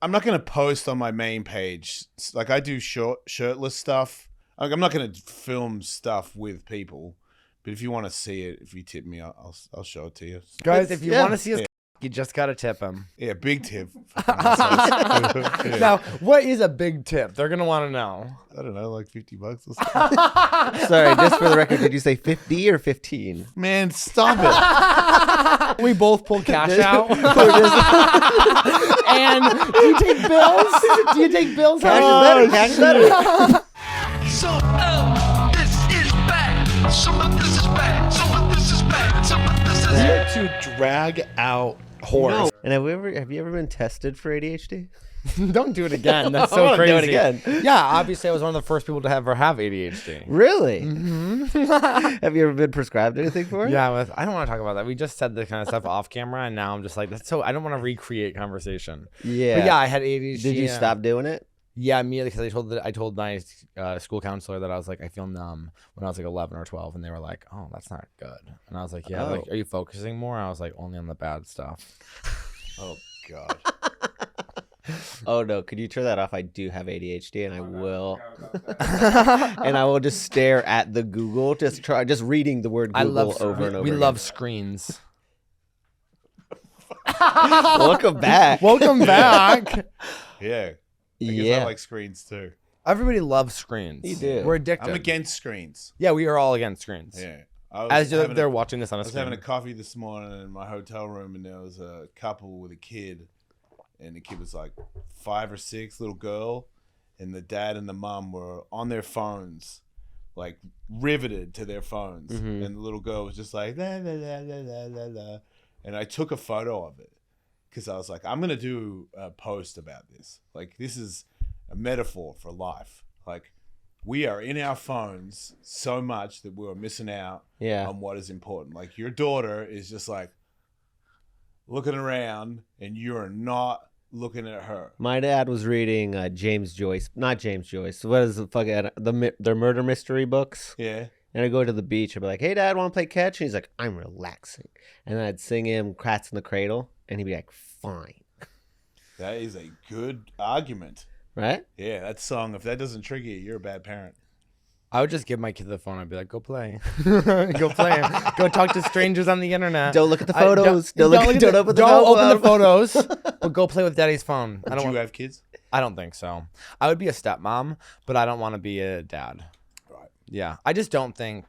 I'm not going to post on my main page. Like I do shirtless stuff. Like, I'm not going to film stuff with people. But if you want to see it, if you tip me, I'll show it to you. Guys, if you want to see us, you just got to tip him. Yeah, big tip. Now, what is a big tip? They're going to want to know. I don't know, like $50 or something. Sorry, just for the record, did you say 50 or 15? Man, stop it. We both pull cash out. And do you take bills? Do you take bills? Cash is better. Cash is better. So, this is bad. Some of this is bad. Some of this is bad. Some of this is bad. To drag out horse. No. And have you ever been tested for ADHD? Don't do it again. That's I so wanna crazy. do it again. Yeah, obviously I was one of the first people to ever have ADHD. Really? Mm-hmm. Have you ever been prescribed anything for it? Yeah, I don't want to talk about that. We just said this kind of stuff off camera, and now I'm just like, that's so. I don't want to recreate conversation. Yeah. But yeah, I had ADHD. Did you stop doing it? Yeah, immediately, because I told my school counselor that I was like, I feel numb when I was like 11 or 12, and they were like, oh, that's not good. And I was like, yeah, like, are you focusing more? I was like, only on the bad stuff. Oh God. Oh no, could you turn that off? I do have ADHD and I will. And I will just stare at the Google, just reading the word Google over and over. We again. love screens. Welcome back. Welcome back. Yeah. I like screens too. Everybody loves screens. You do. We're addicted. I'm against screens. Yeah, we are all against screens. Yeah. As they're watching this on a I was screen. having a coffee this morning in my hotel room, and there was a couple with a kid, and the kid was like 5 or 6, little girl, and the dad and the mom were on their phones, like riveted to their phones, and the little girl was just like la la la la la la la, and I took a photo of it because I was like, I'm gonna do a post about this. Like, this is a metaphor for life. Like, we are in our phones so much that we're missing out on what is important. Like, your daughter is just like looking around and you're not looking at her. My dad was reading James Joyce, not James Joyce. What is the fucking their murder mystery books? Yeah. And I'd go to the beach. I'd be like, hey, Dad, want to play catch? And he's like, I'm relaxing. And then I'd sing him Cats in the Cradle. And he'd be like, fine. That is a good argument. Right? Yeah, that song, if that doesn't trigger you, you're a bad parent. I would just give my kid the phone. I'd be like, go play. Go play. Go talk to strangers on the internet. Don't look at the photos. Don't open the photos. But go play with daddy's phone. Would you have kids? I don't think so. I would be a stepmom, but I don't want to be a dad. Right. Yeah. I just don't think...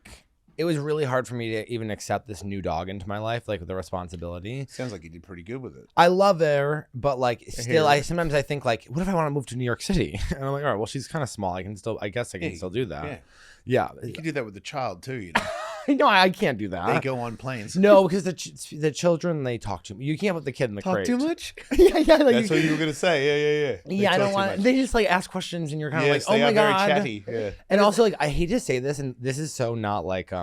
It was really hard for me to even accept this new dog into my life, like with the responsibility. Sounds like you did pretty good with it. I love her, but like still, sometimes I think like, what if I want to move to New York City? And I'm like, all right, well, she's kind of small. I guess I can still do that. Yeah. You can do that with the child too, you know. No, I can't do that. They go on planes. No, because the children, they talk too much. You can't put the kid in the crate. Talk too much? Yeah. Like, That's what you were gonna say. Yeah. Yeah, I don't want. They just like ask questions, and you're kind of like, oh they my are very god. chatty. Yeah. And also, like, I hate to say this, and this is so not like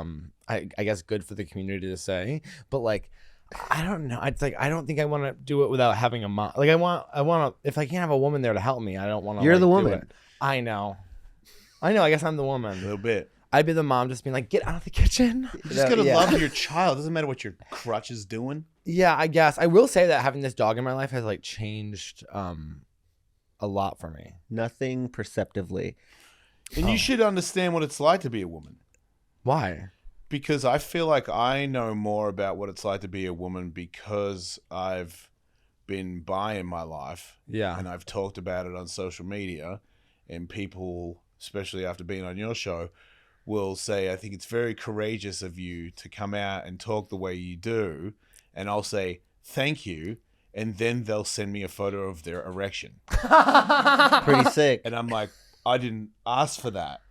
I guess good for the community to say, but like, I don't know. It's like I don't think I want to do it without having a mom. Like I want to. If I can't have a woman there to help me, I don't want to. You're the do woman. it. I know. I guess I'm the woman. A little bit. I'd be the mom, just being like, get out of the kitchen. You're just gonna love your child. Doesn't matter what your crutch is doing. Yeah, I guess I will say that having this dog in my life has like changed a lot for me. Nothing perceptively. And you should understand what it's like to be a woman. Why? Because I feel like I know more about what it's like to be a woman because I've been bi in my life. Yeah. And I've talked about it on social media, and people, especially after being on your show, will say, I think it's very courageous of you to come out and talk the way you do. And I'll say, thank you. And then they'll send me a photo of their erection. Pretty sick. And I'm like, I didn't ask for that.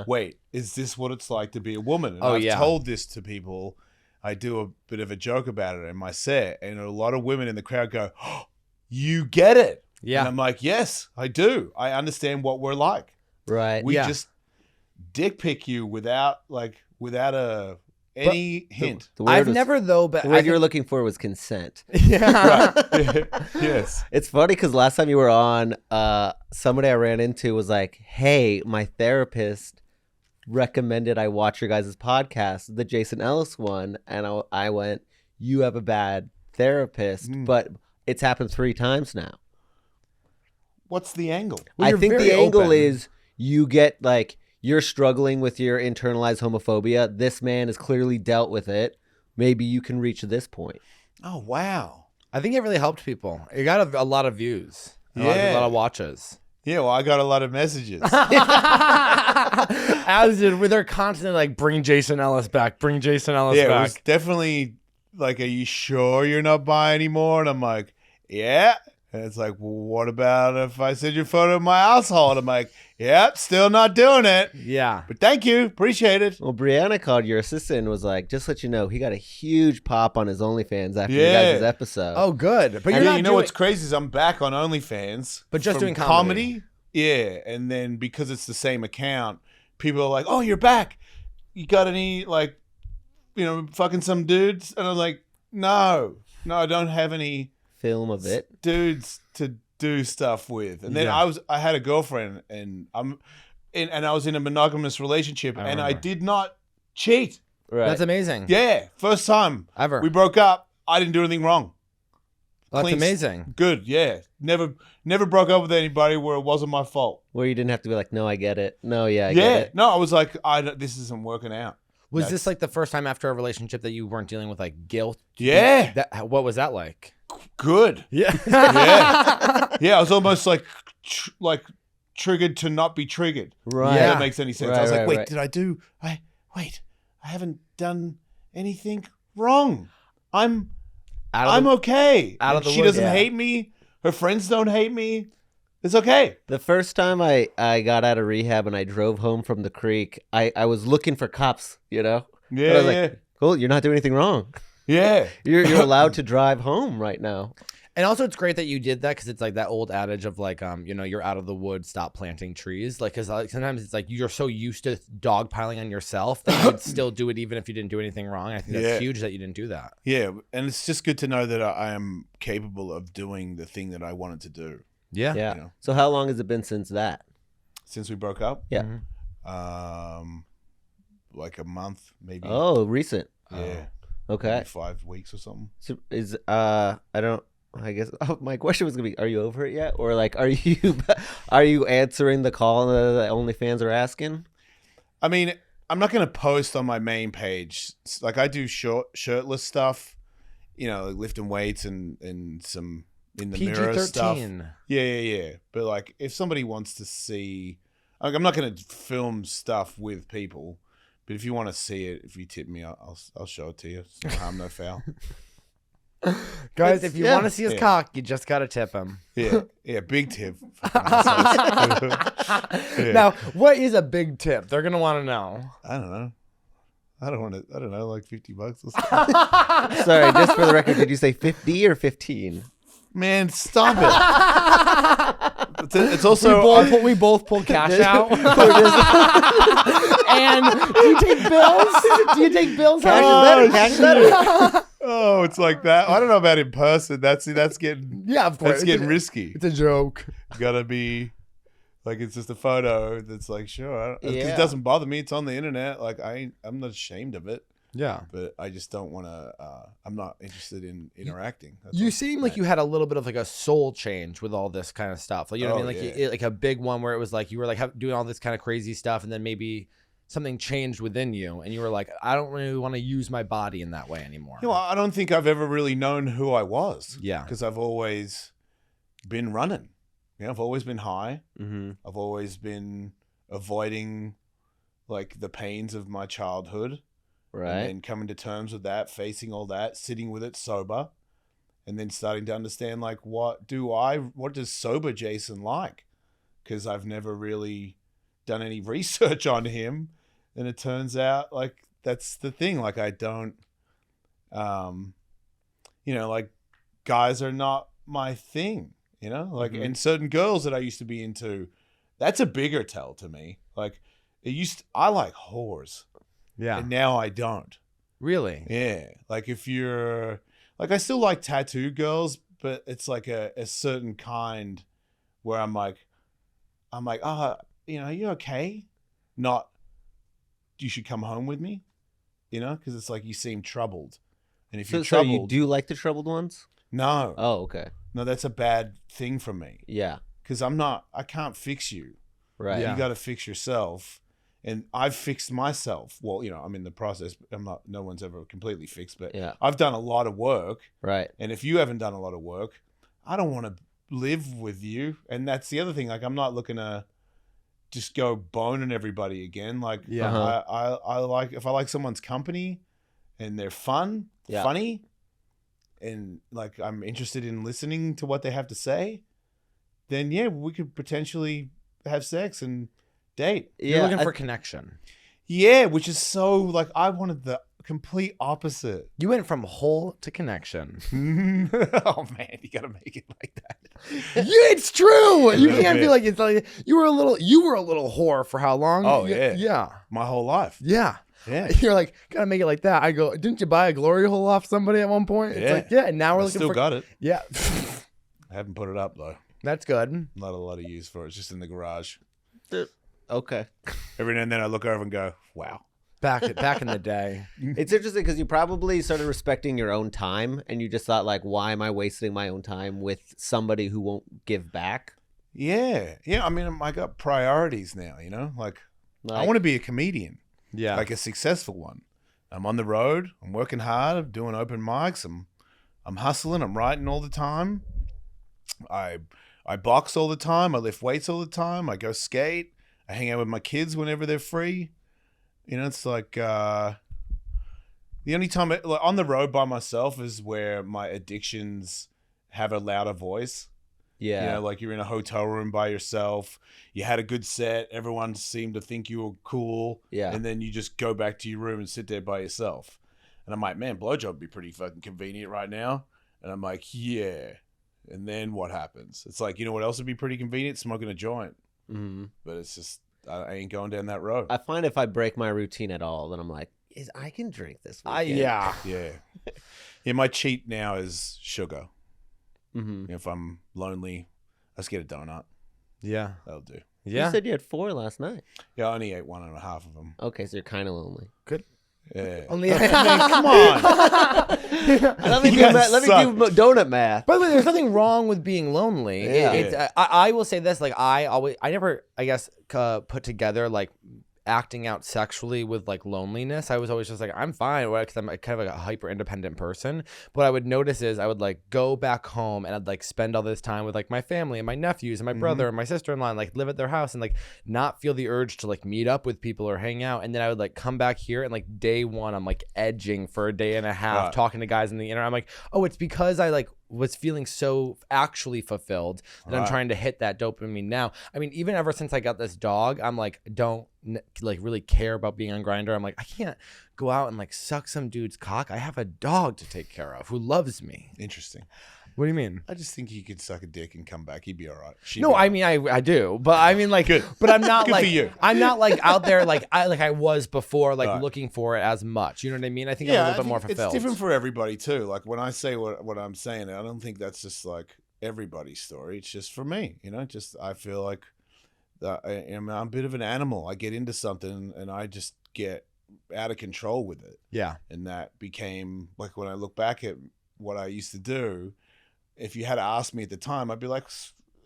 Wait, is this what it's like to be a woman? And I've told this to people. I do a bit of a joke about it in my set. And a lot of women in the crowd go, oh, you get it. Yeah. And I'm like, yes, I do. I understand what we're like. Right. We just dick pick you without any hint. The word I've was, never though, but the word you were looking for was consent. Yeah. Yes. It's funny because last time you were on, somebody I ran into was like, hey, my therapist recommended I watch your guys' podcast, the Jason Ellis one. And I went, you have a bad therapist, but it's happened 3 times now. what's the angle? Well, I you're think very the angle open. is you get like you're struggling with your internalized homophobia. This man has clearly dealt with it. Maybe you can reach this point. Oh wow. I think it really helped people. It got a lot of views. A lot of watches. Yeah, well, I got a lot of messages. As did with their constantly like, bring Jason Ellis back, bring Jason Ellis Yeah, it back. was definitely like, are you sure you're not bi anymore? And I'm like, yeah. And it's like, well, what about if I send you a photo of my asshole? And I'm like, yep, still not doing it. Yeah. But thank you. Appreciate it. Well, Brianna called your assistant and was like, just let you know, he got a huge pop on his OnlyFans after Yeah. you guys' episode. Oh, good. But And you're not you know doing, what's crazy is I'm back on OnlyFans. But just from doing comedy. Yeah. And then because it's the same account, people are like, oh, you're back. You got any, like, fucking some dudes? And I'm like, no, I don't have any Film of it. dudes to do stuff with. And then Yeah. I had a girlfriend and and I was in a monogamous relationship and I remember. did not cheat. Right. That's amazing. Yeah. First time Ever. we broke up. I didn't do anything wrong. That's clean- amazing. Good. Yeah. Never broke up with anybody where it wasn't my fault. Where you didn't have to be like, no, I get it. No, yeah, I get it. No, I was like, this isn't working out. Was That's- this like the first time after a relationship that you weren't dealing with like guilt? Yeah. What was that like? Good. Yeah. Yeah. Yeah. I was almost like triggered to not be triggered. Right. If Yeah. that makes any sense. Right, I was like, right, wait, right. did I do? I haven't done anything wrong. I'm okay. out of And the she woods. doesn't Yeah. hate me. Her friends don't hate me. It's okay. The first time I got out of rehab and I drove home from the creek, I was looking for cops, you know? But I Yeah, was yeah, like, cool, you're not doing anything wrong. yeah. You're allowed to drive home right now. And also, it's great that you did that because it's like that old adage of like, you're out of the woods, stop planting trees. Like, because sometimes it's like you're so used to dogpiling on yourself that you'd still do it even if you didn't do anything wrong. I think that's Yeah. huge that you didn't do that. Yeah, and it's just good to know that I am capable of doing the thing that I wanted to do. Yeah. Yeah. know. So how long has it been since that? Since we broke up, Yeah. like a month, maybe. Oh, recent. Yeah, Okay. maybe 5 weeks or something. So I guess my question was gonna be, are you over it yet? Or like, are you answering the call that the OnlyFans are asking? I mean, I'm not going to post on my main page. Like I do shirtless stuff, like lifting weights and some in the mirror stuff. PG-13. Yeah. But like, if somebody wants to see, like, I'm not going to film stuff with people. But if you want to see it, if you tip me, I'll show it to you. It's no harm, no foul. Guys, if you yeah. want to see his Yeah. cock, you just got to tip him. Yeah, big tip. Yeah. Now, what is a big tip? They're going to want to know. I don't know. I don't know, like $50 or something. Sorry, just for the record, did you say 50 or 15? Man, stop it. It's also we both pulled cash out. And do you take bills? Do you take bills? Cash is better. Cash is better. oh, it's like that. I don't know about in person. That's getting Yeah, of course. that's getting risky. It's a joke. Gotta be like, it's just a photo that's like, sure, because Yeah. it doesn't bother me. It's on the internet. Like I'm not ashamed of it, Yeah. but I just don't want to. I'm not interested in interacting. That's You all. seem like you had a little bit of like a soul change with all this kind of stuff. Like, you know what I Oh, mean? Like, yeah. like a big one where it was like you were like doing all this kind of crazy stuff, and then maybe something changed within you, and you were like, I don't really want to use my body in that way anymore. I don't think I've ever really known who I was. Yeah. because I've always been running. I've always been high. Mm-hmm. I've always been avoiding like the pains of my childhood. Right. And then coming to terms with that, facing all that, sitting with it sober, and then starting to understand like what does sober Jason like? Because I've never really done any research on him, and it turns out like that's the thing. Like I don't, like guys are not my thing. Like Mhm. and certain girls that I used to be into, that's a bigger tell to me. Like I like whores. Yeah. And now I don't. Really? Yeah. Like if you're like, I still like tattoo girls, but it's like a certain kind where I'm like, are you okay? Not, you should come home with me, because it's like you seem troubled. And if you're So you troubled, do like the troubled ones? no, Oh, okay. no, that's a bad thing for me. Yeah. because I can't fix you. Right. Yeah. You got to fix yourself. And I've fixed myself. Well, I'm in the process. No one's ever completely fixed, but Yeah. I've done a lot of work. Right. And if you haven't done a lot of work, I don't want to live with you. And that's the other thing. Like, I'm not looking to just go boning everybody again. Like, Yeah. I like, if I like someone's company and they're funny, and like I'm interested in listening to what they have to say, then yeah, we could potentially have sex and date. You're looking for connection. Yeah, which is so like I wanted the complete opposite. You went from whole to connection. Oh man, you gotta make it like that. Yeah, it's true. You little can't be bit. like, it's like you were a little whore for how long? Oh, yeah. Yeah. My whole life. Yeah. Yeah. You're like, gotta make it like that. I go, didn't you buy a glory hole off somebody at one point? It's Yeah. like, yeah, and now we're I looking still for got it. Yeah. I haven't put it up though. That's good. Not a lot of use for it. It's just in the garage. Okay. Every now and then I look over and go, wow. Back in the day. It's interesting because you probably started respecting your own time and you just thought like, why am I wasting my own time with somebody who won't give back? Yeah. Yeah. I mean, I got priorities now, Like, I want to be a comedian. Yeah. Like a successful one. I'm on the road. I'm working hard. I'm doing open mics. I'm hustling. I'm writing all the time. I box all the time. I lift weights all the time. I go skate. I hang out with my kids whenever they're free. It's like the only time like, on the road by myself is where my addictions have a louder voice. Yeah. Like you're in a hotel room by yourself. You had a good set. Everyone seemed to think you were cool. Yeah. And then you just go back to your room and sit there by yourself. And I'm like, man, blowjob would be pretty fucking convenient right now. And I'm like, yeah. And then what happens? It's like, you know what else would be pretty convenient? Smoking a joint. Mm-hmm. But it's just, I ain't going down that road. I find if I break my routine at all, then I'm like, I can drink this weekend. Yeah. Yeah, my cheat now is sugar. Mm-hmm. If I'm lonely, I just get a donut. Yeah. That'll do. Yeah. You said you had 4 last night. Yeah, I only ate 1.5 of them. Okay, so you're kind of lonely. Good. Yeah. Only Come on. Let me You do guys let me suck. do donut math. By the way, there's nothing wrong with being lonely. Yeah. I will say this, like I never, I guess, put together like acting out sexually with like loneliness. I was always just like, I'm fine, because I'm kind of like a hyper independent person. But what I would notice is I would like go back home and I'd like spend all this time with like my family and my nephews and my brother and my sister-in-law and like live at their house and like not feel the urge to like meet up with people or hang out. And then I would like come back here and like day one I'm like edging for a day and a half, Right. talking to guys in the internet. I'm like, oh, it's because I like was feeling so actually fulfilled that I'm Right. trying to hit that dopamine now. I mean, even ever since I got this dog, I'm like, don't like really care about being on Grindr. I'm like, I can't go out and like suck some dude's cock. I have a dog to take care of who loves me. Interesting. What do you mean? I just think he could suck a dick and come back. He'd be all right. No, I mean I do, but I mean like, Good. but I'm not Good like for you. I'm not like out there like I was before, like Right. looking for it as much. You know what I mean? I think I'm a little bit more fulfilled. It's different for everybody too. Like when I say what I'm saying, I don't think that's just like everybody's story. It's just for me, just I feel like I'm a bit of an animal. I get into something and I just get out of control with it. Yeah. And that became like when I look back at what I used to do, if you had to ask me at the time, I'd be like,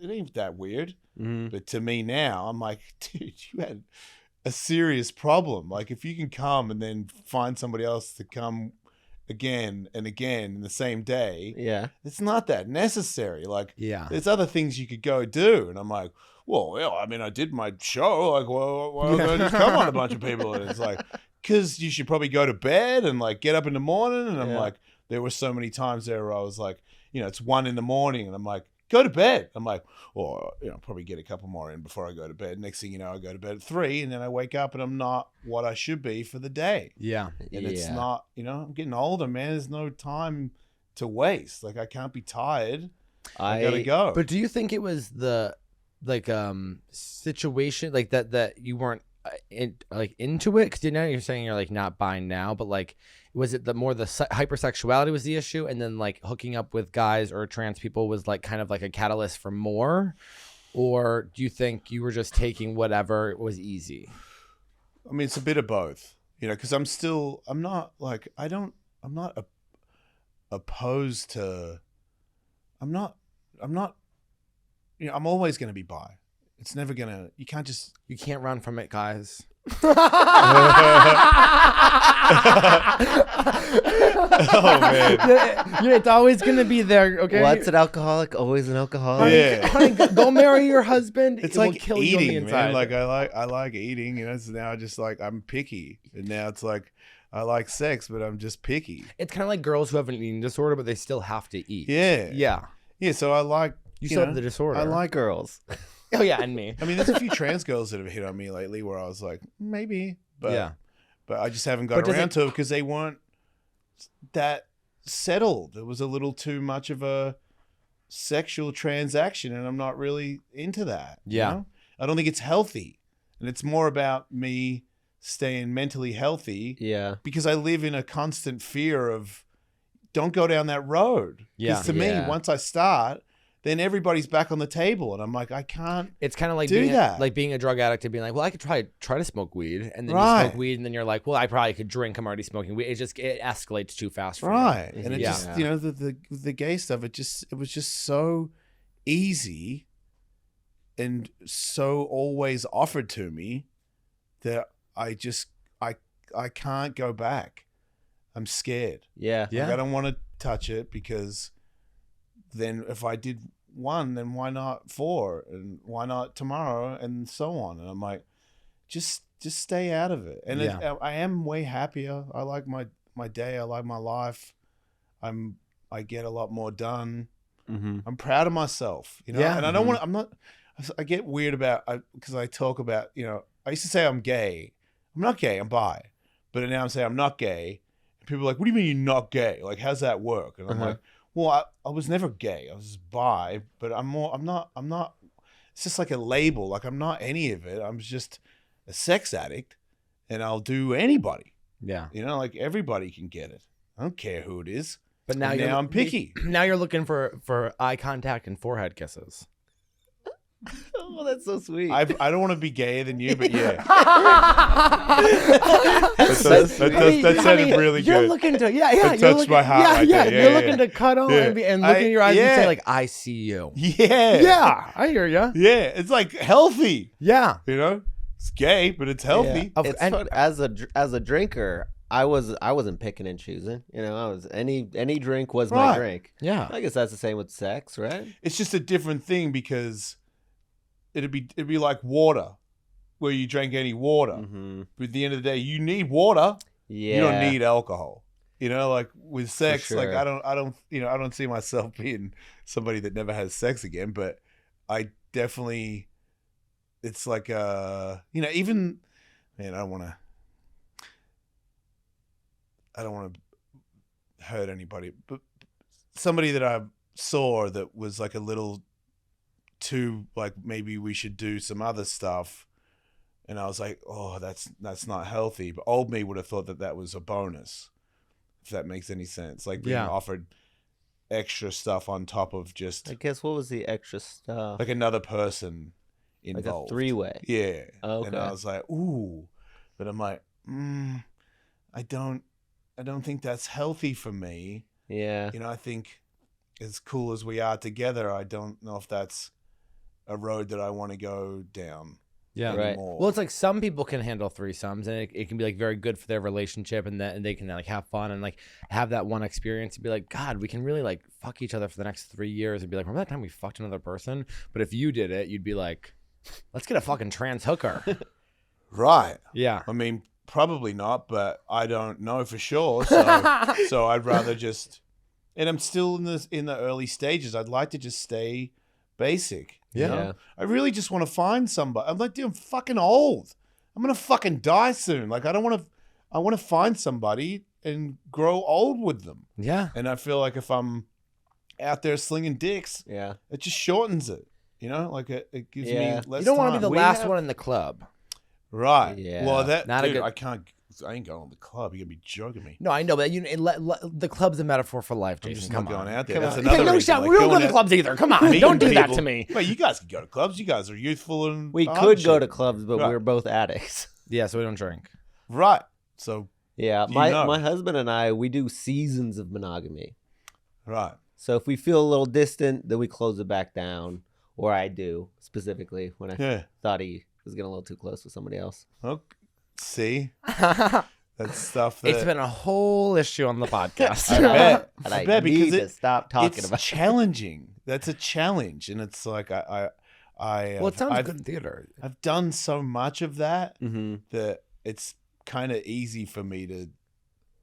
it ain't that weird. Mm-hmm. But to me now, I'm like, dude, you had a serious problem. Like if you can come and then find somebody else to come again and again in the same day, Yeah. it's not that necessary. Like Yeah. there's other things you could go do. And I'm like, well, yeah, I mean, I did my show. Like, well, why don't I just come on a bunch of people? And it's like, because you should probably go to bed and like get up in the morning. And I'm Yeah. like, there were so many times there where I was like, it's 1 a.m. and I'm like, go to bed. I'm like, well, probably get a couple more in before I go to bed. Next thing you know, I go to bed at 3 and then I wake up and I'm not what I should be for the day. Yeah. And it's not, I'm getting older, man. There's no time to waste. Like I can't be tired. I gotta go. But do you think it was the like situation like that you weren't into it? Because you're saying you're like not buying now, but like was it the hypersexuality was the issue, and then like hooking up with guys or trans people was like kind of like a catalyst for more, or do you think you were just taking whatever was easy? I mean, it's a bit of both, because I'm not opposed to, I'm not I'm always going to be bi. It's never going to, you can't just. You can't run from it, guys. Oh, man. It's always gonna be there. Okay. What's an alcoholic? Always an alcoholic. Yeah. Honey, go marry your husband. It's It will like kill you on the eating, inside. man. Like I like eating, So now I just like, I'm picky. And now it's like, I like sex, but I'm just picky. It's kind of like girls who have an eating disorder, but they still have to eat. Yeah. Yeah. Yeah. So I like, You still have the disorder. I like girls. Oh yeah, and me. I mean, there's a few trans girls that have hit on me lately where I was like, maybe, but Yeah. but I just haven't got But does around it- to it because they weren't that settled. It was a little too much of a sexual transaction, and I'm not really into that. Yeah. I don't think it's healthy, and it's more about me staying mentally healthy Yeah. because I live in a constant fear of don't go down that road. Yeah. Because to me, Yeah. once I start, then everybody's back on the table, and I'm like, I can't. It's kind of like Do being that. like being a drug addict and being like, well, I could try to smoke weed, and then you Right. smoke weed, and then you're like, well, I probably could drink. I'm already smoking weed. It escalates too fast for Right. And it Yeah. just, the gay stuff, it was just so easy and so always offered to me that I can't go back. I'm scared. Yeah. Yeah. Like, I don't want to touch it because then if I did one, then why not 4? And why not tomorrow? And so on. And I'm like, just stay out of it. And Yeah. I am way happier. I like my day. I like my life. I get a lot more done. Mm-hmm. I'm proud of myself, Yeah. and I don't want, I get weird about, because I talk about, I used to say I'm gay. I'm not gay, I'm bi. But now I'm saying I'm not gay. And people are like, what do you mean you're not gay? Like, how's that work? And I'm like, well, I was never gay. I was bi, but I'm not, it's just like a label. Like, I'm not any of it. I'm just a sex addict, and I'll do anybody. Yeah. Like, everybody can get it. I don't care who it is. But now And now I'm picky. Now you're looking for eye contact and forehead kisses. Oh, that's so sweet. I don't want to be gayer than you, but yeah. Honey, That sounded really you're good. looking to That you're touched looking, my heart right yeah, there. Yeah, you're yeah, looking yeah. to cuddle Yeah. and look in your eyes and yeah. say like, I see you. Yeah. Yeah, I hear you. Yeah. It's like healthy. Yeah. It's gay, but it's healthy. Of- It's and- fun. As a drinker, I wasn't picking and choosing. I was any drink was my Right. drink. Yeah. I guess that's the same with sex, right? It's just a different thing because it'd be like water, where you drank any water. Mm-hmm. But at the end of the day, you need water. Yeah. You don't need alcohol. Like with sex, like sure. I don't see myself being somebody that never has sex again, but I definitely, it's like even, man, I don't want to hurt anybody, but somebody that I saw that was like a little too, like, maybe we should do some other stuff. And I was like, oh, that's not healthy. But old me would have thought that was a bonus, if that makes any sense. Like being offered extra stuff on top of just I guess what was the extra stuff? like another person Like involved. a 3-way. Yeah. Okay. And I was like, ooh. But I'm like, I don't think that's healthy for me. Yeah. I think as cool as we are together, I don't know if that's a road that I want to go down. Yeah. Right. Anymore. Well, it's like some people can handle threesomes, and it can be like very good for their relationship, and that and they can like have fun and like have that one experience and be like, God, we can really like fuck each other for the next 3 years, and be like, remember that time we fucked another person? But if you did it, you'd be like, let's get a fucking trans hooker. Right. Yeah. I mean, probably not, but I don't know for sure. So I'd rather just, and I'm still in the early stages. I'd like to just stay basic. You know? I really just want to find somebody. I'm like, dude, I'm fucking old. I'm gonna fucking die soon. Like, I want to find somebody and grow old with them. Yeah. And I feel like if I'm out there slinging dicks, Yeah. it just shortens it. Like it gives Yeah. me less. You don't want to time. be the We last have- one in the club. Right. Yeah. Well, that Not a dude, good- I can't. I ain't going to the club. You're gonna be joking me. No, I know, but the club's a metaphor for life, I'm Jason. just Come not going on. out there. Come That's on. another no reason. shot. Like, We don't go going to out- clubs either. Come on. meeting Don't do that people. to me. Well, you guys can go to clubs. You guys are youthful and We hot could and go shit. to clubs, but Right. we were both addicts. Yeah, so we don't drink. Right. So Yeah. You My know. my husband and I, we do seasons of monogamy. right. So if we feel a little distant, then we close it back down. or I do specifically when I Yeah. thought he was getting a little too close with somebody else. Well, see, that's stuff It's that been a whole issue on the podcast. I bet. And I I bet need because to stop talking it's about it. challenging. That's a challenge, and it's like I Well, it sounds I've, good in theater. I've done so much of that Mm-hmm. that it's kind of easy for me to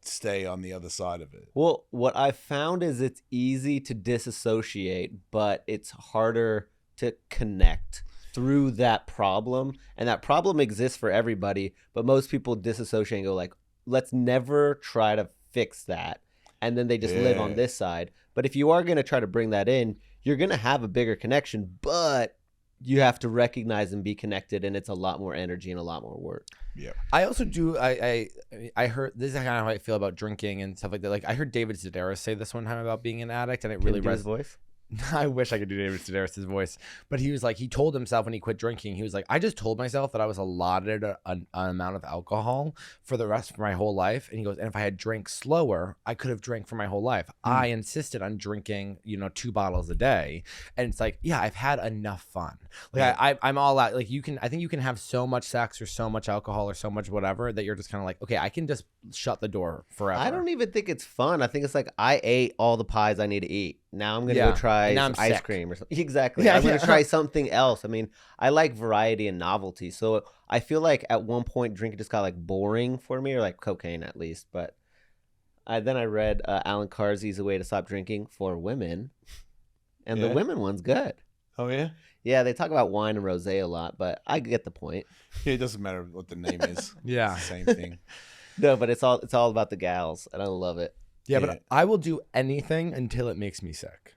stay on the other side of it. Well, what I found is it's easy to disassociate, but it's harder to connect through that problem. And that problem exists for everybody, but most people disassociate and go like, let's never try to fix that. And then they just live on Yeah. this side. But if you are going to try to bring that in, you're going to have a bigger connection, but you have to recognize and be connected, and it's a lot more energy and a lot more work. I also do. I heard this is kind of how I feel about drinking and stuff like that. Like I heard David Sedaris say this one time about being an addict, and it really Can you do his resonated. voice? I wish I could do David Sedaris' voice, but he was like, he told himself when he quit drinking, he was like, I just told myself that I was allotted an amount of alcohol for the rest of my whole life. And he goes, and if I had drank slower, I could have drank for my whole life. I insisted on drinking, 2 bottles a day. And it's like, yeah, I've had enough fun. Like I'm all out. Like I think you can have so much sex or so much alcohol or so much whatever that you're just kind of like, okay, I can just shut the door forever. I don't even think it's fun. I think it's like I ate all the pies I need to eat. Now I'm gonna Yeah. go try And now I'm some ice sick. cream or something. Exactly. Yeah, I'm gonna yeah. try something else. I mean, I like variety and novelty. So I feel like at one point drinking just got like boring for me, or like cocaine at least. But then I read Alan Carsey's A Way to Stop Drinking for Women, and the Yeah. women one's good. Oh yeah, Yeah, they talk about wine and rosé a lot, but I get the point. yeah. It doesn't matter what the name is. Yeah. It's the same thing. No, but it's all about the gals, and I love it. Yeah, Yeah. but I will do anything until it makes me sick.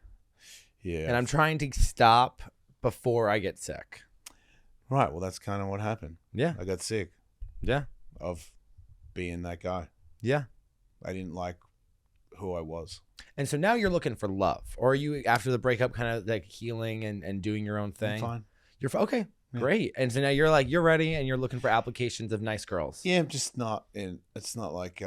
Yeah. And I'm trying to stop before I get sick. right. Well, that's kind of what happened. Yeah. I got sick Yeah. of being that guy. Yeah. I didn't like who I was. And so now you're looking for love, or are you after the breakup kind of like healing and doing your own I'm thing? fine. Okay, Yeah. great. And so now you're ready and you're looking for applications of nice girls. Yeah, I'm just not in. It's not like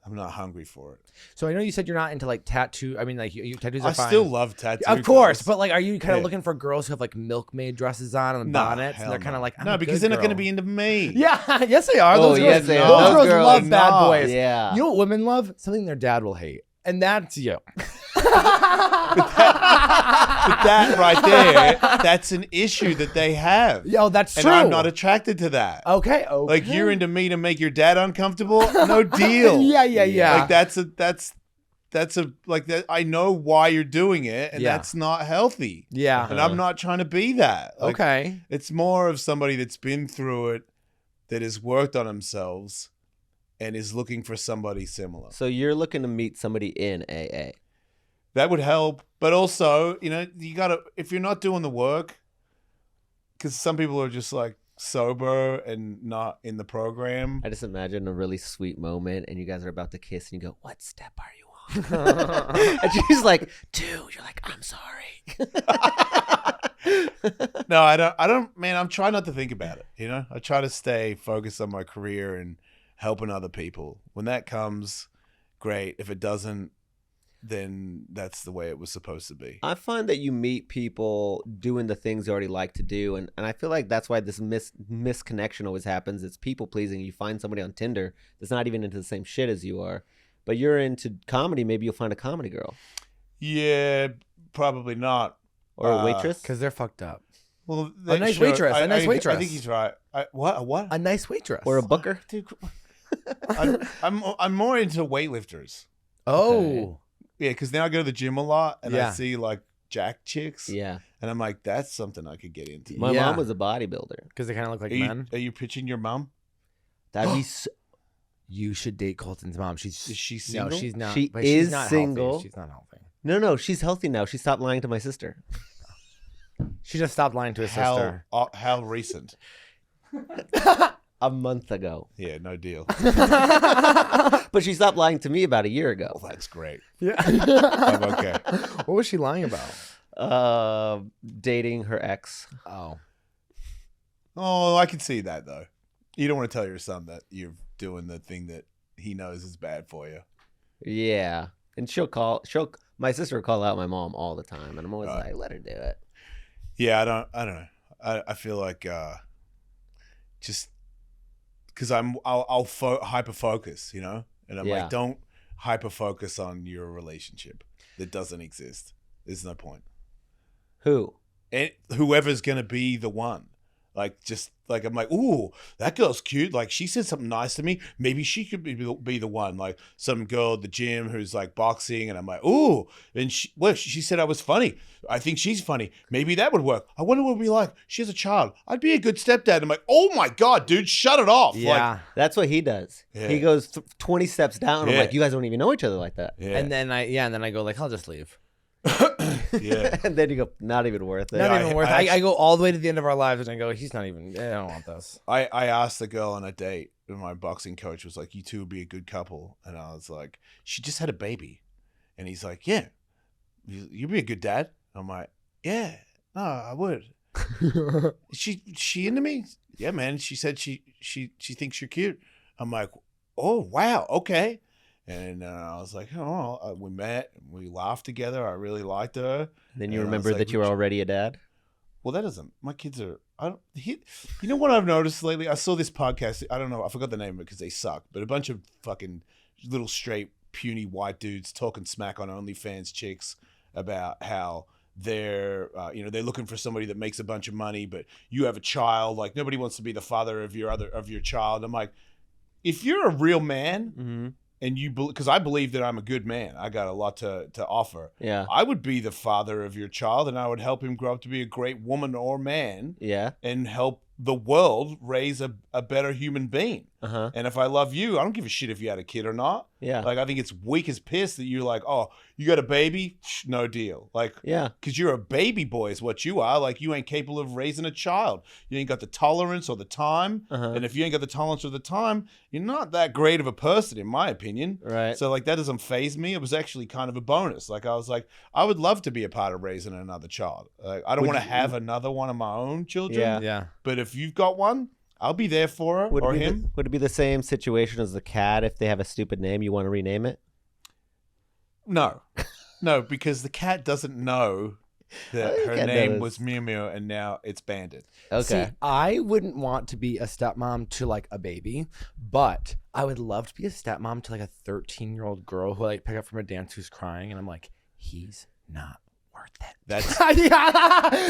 I'm not hungry for it. So I know you said you're not into like tattoo. I mean, like you tattoos are I fine. still love tattoos. Of course, but like, are you kind of Yeah. looking for girls who have like milkmaid dresses on and Nah, bonnets, and hell they're kind no. of like, I'm no, a because good they're not going to girl. be into me. Yeah, yes they are. Oh, Those yes, girls, they those are. girls Those girls love are bad not. boys. Yeah. You know what women love? Something their dad will hate, and that's you. But that right there, that's an issue that they have. Yo, that's and true. I'm not attracted to that. Okay. Like you're into me to make your dad uncomfortable? No deal. Yeah. Like that's a like that. I know why you're doing it, and Yeah. that's not healthy. Yeah. And I'm not trying to be that. Like, Okay. It's more of somebody that's been through it, that has worked on themselves, and is looking for somebody similar. So you're looking to meet somebody in AA. That would help. But also, you gotta, if you're not doing the work, because some people are just like sober and not in the program. I just imagine a really sweet moment, and you guys are about to kiss, and you go, "What step are you on?" And she's like, 2. You're like, "I'm sorry." No, I don't, man, I'm trying not to think about it. I try to stay focused on my career and helping other people. When that comes, great. If it doesn't, then that's the way it was supposed to be. I find that you meet people doing the things they already like to do, and I feel like that's why this misconnection always happens. It's people pleasing. You find somebody on Tinder that's not even into the same shit as you are, but you're into comedy. Maybe you'll find a comedy girl Yeah, probably not. or a waitress. Because they're fucked up. Well, A nice waitress, a nice I waitress. think he's right. What? A nice waitress. Or a booker. Dude, I'm more into weightlifters. Oh. Yeah, because now I go to the gym a lot and Yeah. I see like jack chicks. Yeah. And I'm like, that's something I could get into. My Yeah. mom was a bodybuilder. Because they kind of look like Are you, men. are you pitching your mom? That'd be You should date Colton's mom. Is she No, single? she's not. She but she's is not single. Healthy. She's not healthy. No, she's healthy now. She stopped lying to my sister. She just stopped lying to his sister. How recent? A month ago. Yeah, no deal. But she stopped lying to me about a year ago. Well, that's great. Yeah. I'm okay. What was she lying about? Dating her ex. Oh. Oh, I can see that though. You don't want to tell your son that you're doing the thing that he knows is bad for you. Yeah. And my sister will call out my mom all the time. And I'm always Right. like, let her do it. Yeah, I don't know. I feel like just because I'll hyper focus, you know, and I'm Yeah. like, don't hyper focus on your relationship that doesn't exist. There's no point. Who? And whoever's gonna be the one, like, just like, I'm like, ooh, that girl's cute. Like, she said something nice to me. Maybe she could be the one. Like, some girl at the gym who's like boxing, and I'm like, ooh, and she said I was funny. I think she's funny. Maybe that would work. I wonder what it'd be like. She has a child. I'd be a good stepdad. I'm like, oh my god, dude, shut it off. Yeah. That's what he does. Yeah. He goes 20 steps down. I'm Yeah. like, you guys don't even know each other like that. Like, yeah, And then I go like, I'll just leave. yeah. And then you go, not even worth it. Not Yeah, even worth it. I I go all the way to the end of our lives and I go, he's not even, I don't want this. I asked the girl on a date, and my boxing coach was like, you two would be a good couple. And I was like, she just had a baby. And he's like, yeah, you'd be a good dad. I'm like, yeah, no, I would. She into me? Yeah, man. She said she thinks you're cute. I'm like, oh, wow, okay. And I was like, oh, we met, we laughed together. I really liked her. Then you And I was remember like, that you were already a dad? well, that doesn't. My kids are. You know what I've noticed lately? I saw this podcast. I don't know. I forgot the name of it because they suck. But a bunch of fucking little straight puny white dudes talking smack on OnlyFans chicks about how they're they're looking for somebody that makes a bunch of money, but you have a child. Like, nobody wants to be the father of your child. I'm like, if you're a real man. Mm-hmm. And because I believe that I'm a good man, I got a lot to offer. Yeah. I would be the father of your child, and I would help him grow up to be a great woman or man, Yeah. and help the world raise a better human being. Uh-huh. And if I love you, I don't give a shit if you had a kid or not. Yeah. Like, I think it's weak as piss that you're like, oh, you got a baby? No deal. Like, Yeah. because you're a baby boy is what you are. Like, you ain't capable of raising a child. You ain't got the tolerance or the time. Uh-huh. And if you ain't got the tolerance or the time, you're not that great of a person, in my opinion. Right. So, like, that doesn't faze me. It was actually kind of a bonus. Like, I was like, I would love to be a part of raising another child. Like, I don't Would want to you- have another one of my own children. Yeah. Yeah. But if you've got one, I'll be there for her Would or it, be him. would it be the same situation as the cat if they have a stupid name, you want to rename it? No, because the cat doesn't know that The her cat name knows. was Mew Mew and now it's Bandit. Okay. See, I wouldn't want to be a stepmom to like a baby, but I would love to be a stepmom to like a 13-year-old girl who I like pick up from a dance who's crying, and I'm like, he's not worth it. That's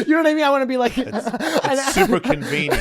You know what I mean? I want to be like, it's super convenient.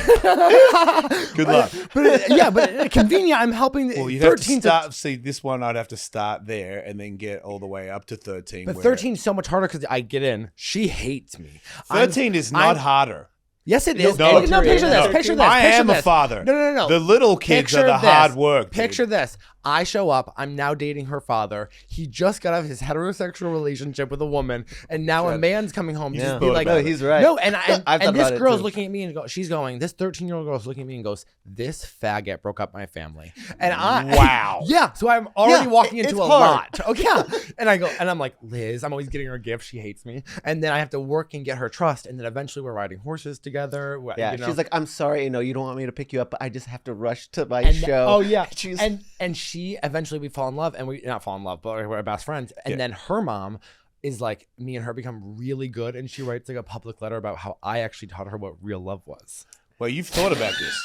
Good luck. but convenient. I'm helping. Well, you'd have to 13 start. See, this one I'd have to start there and then get all the way up to 13. But where 13 is so much harder because I get in. She hates me. 13 is not harder. Yes, it is. No, No, picture this. no. Picture this. I picture am a this. father. No. The little kids are the hard work. dude. Picture this. I show up. I'm now dating her father. He just got out of his heterosexual relationship with a woman, and now a man's coming home to Yeah. just be thought like, about No, it. he's right. No, and I've thought and this about it girl's too. looking at me and she's going, this 13-year-old girl's looking at me and goes, this faggot broke up my family. And I, Wow. yeah. So I'm already Yeah, walking it's into a hard. lot. Oh yeah. And I'm like, Liz, I'm always getting her gifts. She hates me. And then I have to work and get her trust. And then eventually we're riding horses together. Yeah. you know? She's like, I'm sorry, you don't want me to pick you up, but I just have to rush to my And show. oh yeah, She's- and she eventually we fall in love, and we not fall in love, but we're best friends. And Yeah. then her mom is like, me and her become really good, and she writes like a public letter about how I actually taught her what real love was. Well, you've thought about this.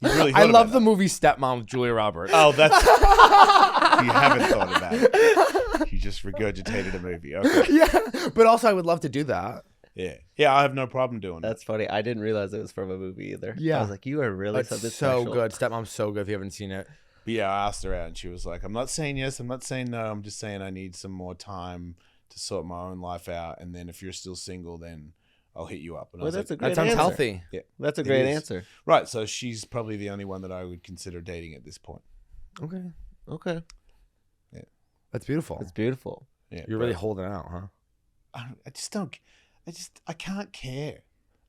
You've really I thought love about the that. movie Stepmom with Julia Roberts. Oh, that's you haven't thought about it. You just regurgitated a movie. Okay. Yeah, but also I would love to do that. Yeah. I have no problem doing that. That's funny. I didn't realize it was from a movie either. Yeah. I was like, you are really It's something so special. good. Stepmom's so good. If you haven't seen it, But yeah, I asked her out, and she was like, "I'm not saying yes. I'm not saying no. I'm just saying I need some more time to sort my own life out. And then if you're still single, then I'll hit you up." And I Well, was that's a like, great that sounds answer. healthy. "Yeah, That's a it great is." answer. Right. So she's probably the only one that I would consider dating at this point. Okay, Okay. that's beautiful. It's beautiful. Yeah, You're but really holding out, huh? I just don't. I can't care.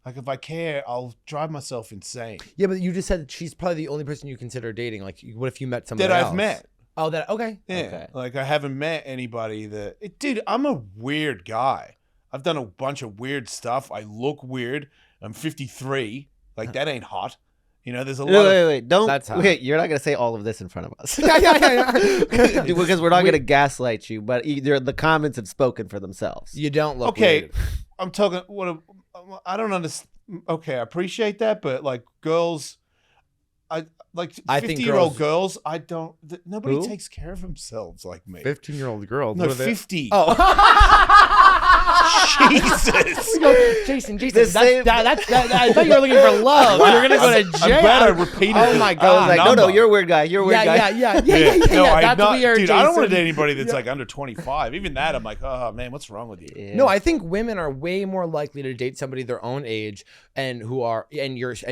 Like, if I care, I'll drive myself insane. Yeah, but you just said she's probably the only person you consider dating. Like, what if you met somebody That else? I've met. Oh, that okay. Yeah. Okay. Like, I haven't met anybody that. Dude, I'm a weird guy. I've done a bunch of weird stuff. I look weird. I'm 53. Like, that ain't hot. You know, there's a Wait, lot wait, of wait. Don't. That's hot. Wait, you're not gonna say all of this in front of us. yeah. Because we're not gonna gaslight you. But either the comments have spoken for themselves. You don't look okay. weird. I'm talking. I don't understand. Okay, I appreciate that, but like girls, I think 50-year-old girls. I don't. Nobody Who? takes care of themselves like me. 15-year-old girls. No, what are they- 50. Oh. Jesus. Jason, The same- that's I thought you were looking for love. You're gonna go to jail. I'm glad I repeated Oh it. my I god. was like, no, number. you're a weird guy. You're a weird guy. Yeah. No, I'm That's not, weird, dude. I don't want to Jason. date anybody that's like under 25. Even that, I'm like, oh man, what's wrong with you? Yeah. No, I think women are way more likely to date somebody their own age and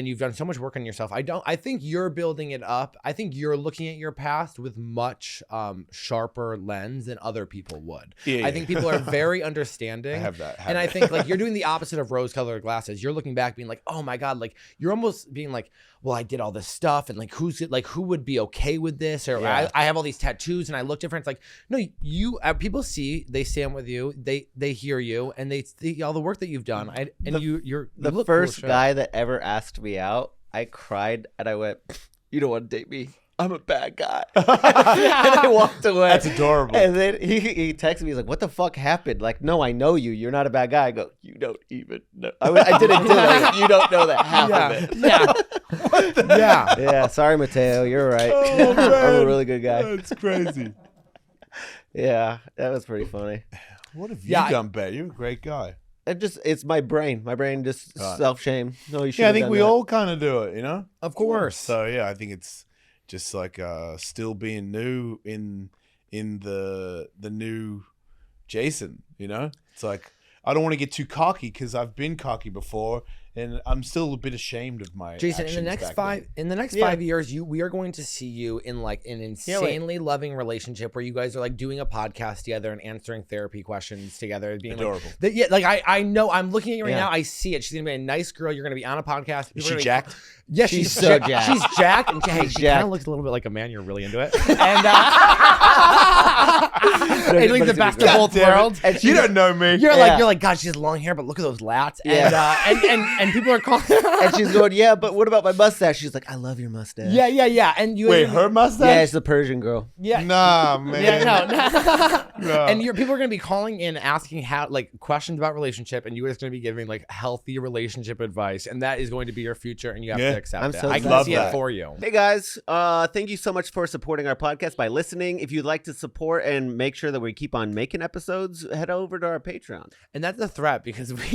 you've done so much work on yourself. I think you're building it up. I think you're looking at your past with much sharper lens than other people would. Yeah, I think people are very understanding. I have that And I habit. think like you're doing the opposite of rose-colored glasses. You're looking back being like, oh my God, like you're almost being like, well, I did all this stuff and like who would be okay with this? Or Yeah. I have all these tattoos and I look different. It's like, no, you people they stand with you, they hear you and they see all the work that you've done. You The look first cool as shit. guy that ever asked me out, I cried and I went, "You don't want to date me. I'm a bad guy." And I walked away. That's adorable. And then he texted me. He's like, "What the fuck happened?" Like, no, I know you. You're not a bad guy. I go, "You don't even know." I didn't do it. You don't know that half of it. Yeah. Yeah, sorry, Mateo. You're right. Oh, I'm man. a really good guy. That's crazy. Yeah, that was pretty funny. What have you Yeah, done bad? You're a great guy. It's my brain. My brain just Right. self-shame. No, you should. Yeah, I think we all kind of do it, you know? Of course. So yeah, I think it's just like still being new in the new Jason, you know? It's like I don't want to get too cocky because I've been cocky before and I'm still a bit ashamed of my Jason, in the actions next back then. 5 years, we are going to see you in like an insanely loving relationship where you guys are like doing a podcast together and answering therapy questions together, being Adorable. like I know I'm looking at you right Yeah. now. I see it. She's gonna be a nice girl. You're gonna be on a podcast. Is People she are gonna be- jacked? Yeah, She's so jacked. She's jacked, and hey, she kind jacked. of looks a little bit like a man. You're really into it, and and like the best of both Damn it. worlds. And You don't know me. You're Yeah. like, God, she has long hair, but look at those lats. Yeah. And people are calling. And she's going, "Yeah, but what about my mustache?" She's like, "I love your mustache." Yeah. And you Wait, her mustache? Yeah, it's the Persian girl. yeah. Nah, man. Yeah, no. No. And people are gonna be calling in asking how like questions about relationship, and you're just gonna be giving like healthy relationship advice, and that is going to be your future, and you have Yeah. to accept I'm it. so I can love see that. it for you. Hey guys, thank you so much for supporting our podcast by listening. If you'd like to support and make sure that we keep on making episodes, head over to our Patreon. And that's a threat because can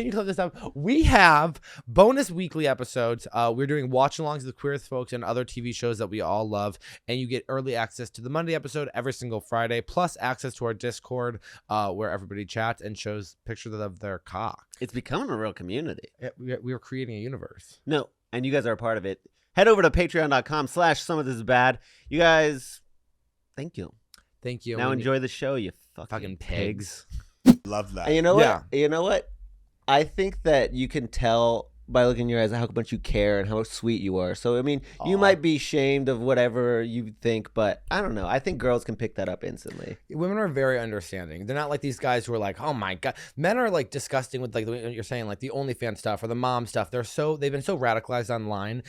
you close this up? We have bonus weekly episodes. We're doing watch-alongs with Queer as Folks and other TV shows that we all love, and you get early access to the Monday episode every single Friday, plus access to our Discord where everybody chats and shows pictures of their cock. It's becoming a real community. We are creating a universe. No, and you guys are a part of it. Head over to patreon.com/some of this is bad. You guys, thank you. Thank you. Now We- enjoy the show, you fucking pigs. Love that. And you know what? Yeah. You know what? I think that you can tell by looking in your eyes how much you care and how sweet you are. So I mean, you Aw. might be ashamed of whatever you think, but I don't know. I think girls can pick that up instantly. Women are very understanding. They're not like these guys who are like, oh my God. Men are like disgusting with like the way you're saying, like the OnlyFans stuff or the mom stuff. They've been so radicalized online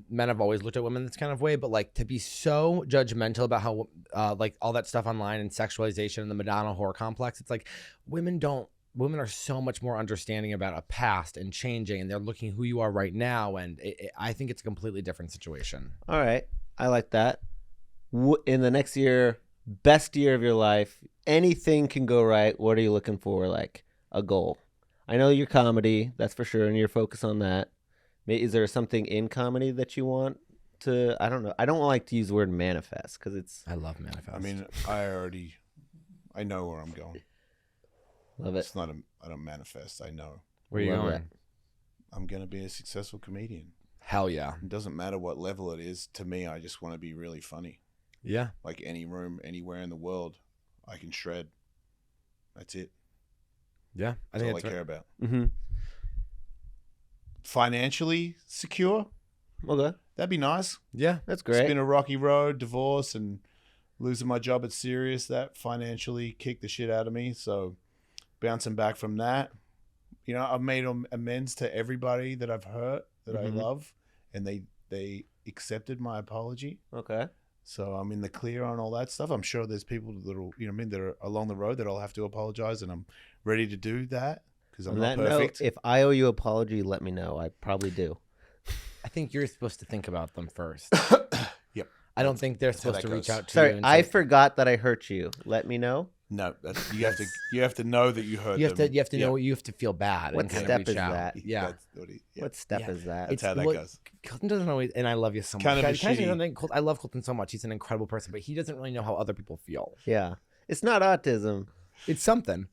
men have always looked at women this kind of way, but like to be so judgmental about how like all that stuff online and sexualization and the Madonna whore complex. It's like women are so much more understanding about a past and changing, and they're looking who you are right now. And I think it's a completely different situation. All right. I like that. In the next year, best year of your life, anything can go right. What are you looking for? Like a goal. I know your comedy, that's for sure, and you're focused on that. Is there something in comedy that you want to, I don't know. I don't like to use the word manifest because it's, I love manifest. I mean, I know where I'm going. love it. It's not I don't manifest. I know. where are you love going? that. I'm going to be a successful comedian. Hell yeah. It doesn't matter what level it is. To me, I just want to be really funny. Yeah. Like any room, anywhere in the world, I can shred. That's it. Yeah. I That's think all I that's care about. Mm-hmm. Financially secure, Okay. that'd be nice. Yeah. That's It's great. been a rocky road, divorce and losing my job at Sirius. That financially kicked the shit out of me. So bouncing back from that, you know, I've made amends to everybody that I've hurt that I love, and they accepted my apology. Okay. So I'm in the clear on all that stuff. I'm sure there's people that'll, you know, what I mean, that are along the road that I'll have to apologize, and I'm ready to do that because I'm not perfect. Note, if I owe you an apology, let me know. I probably do. I think you're supposed to think about them first. Yep. I don't think they're how supposed that to reach goes. out to you. Sorry, And I say- forgot that I hurt you. Let me know. No, you have to know that you hurt You have them. to. You have to Yeah. know. You have to feel bad. What and kind step of reach is out. that? Yeah. That's what What step Yeah. is that? That's how that Look, goes. Colton doesn't always, and I love you so much. Kind of Can a I say shitty- something? I love Colton so much. He's an incredible person, but he doesn't really know how other people feel. Yeah. It's not autism. It's something.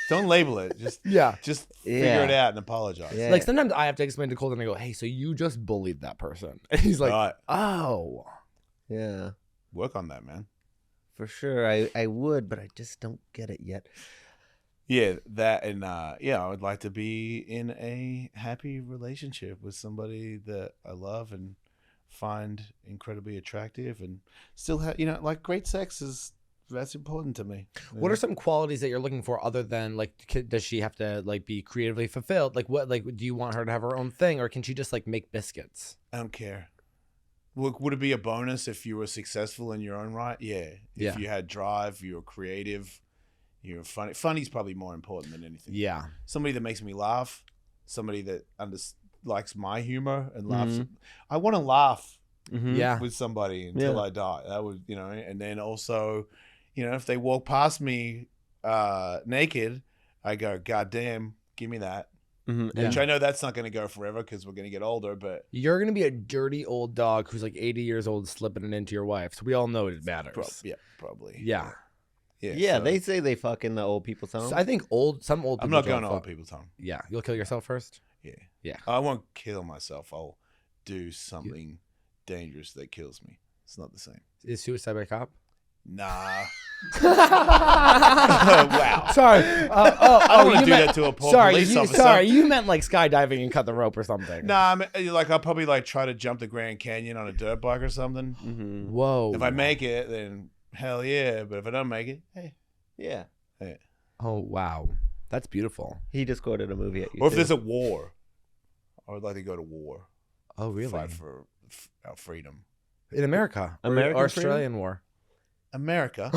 Don't label it. Just Yeah. just Yeah. figure it out and apologize. Yeah. Like sometimes I have to explain to Colton. I go, "Hey, so you just bullied that person?" And he's like, All right. "Oh, Yeah. Work on that, man. For sure. I would, but I just don't get it yet. Yeah, that and I would like to be in a happy relationship with somebody that I love and find incredibly attractive, and still have, you know, like great sex is that's important to me. what are some qualities that you're looking for other than like, does she have to like be creatively fulfilled? Like, what, like, do you want her to have her own thing, or can she just like make biscuits?" I don't care. Would it be a bonus if you were successful in your own right? Yeah. If you had drive, you were creative, you were funny. Funny's probably more important than anything. Yeah. Somebody that makes me laugh, somebody that likes my humor and laughs. Mhm. I want to laugh Mhm. Yeah. with somebody until I die. That would, you know, and then also, you know, if they walk past me naked, I go, God damn, give me that. Mhm. Yeah. Which I know that's not going to go forever because we're going to get older, but You're gonna be a dirty old dog who's like 80 years old slipping it into your wife. So we all know it matters. probably. Yeah. Yeah, so they say they fuck in the old people's home. So I think some old people I'm not don't going to old fuck. people's home. Yeah. You'll kill yourself first? Yeah. Yeah. I won't kill myself. I'll do something dangerous that kills me. It's not the same. Is suicide by cop? Nah. Wow. Sorry. I don't want to you do meant- that to a poor sorry, police you, officer. sorry, you meant like skydiving and cut the rope or something. Nah, like I'll probably like try to jump the Grand Canyon on a dirt bike or something. Mhm. Whoa. If I make it, then hell yeah. But if I don't make it, hey. Yeah. Oh wow, that's beautiful. He just quoted a movie at you. Or if too. there's a war, I would like to go to war. Oh really? Fight for our freedom. In America, American or freedom? Australian war. America.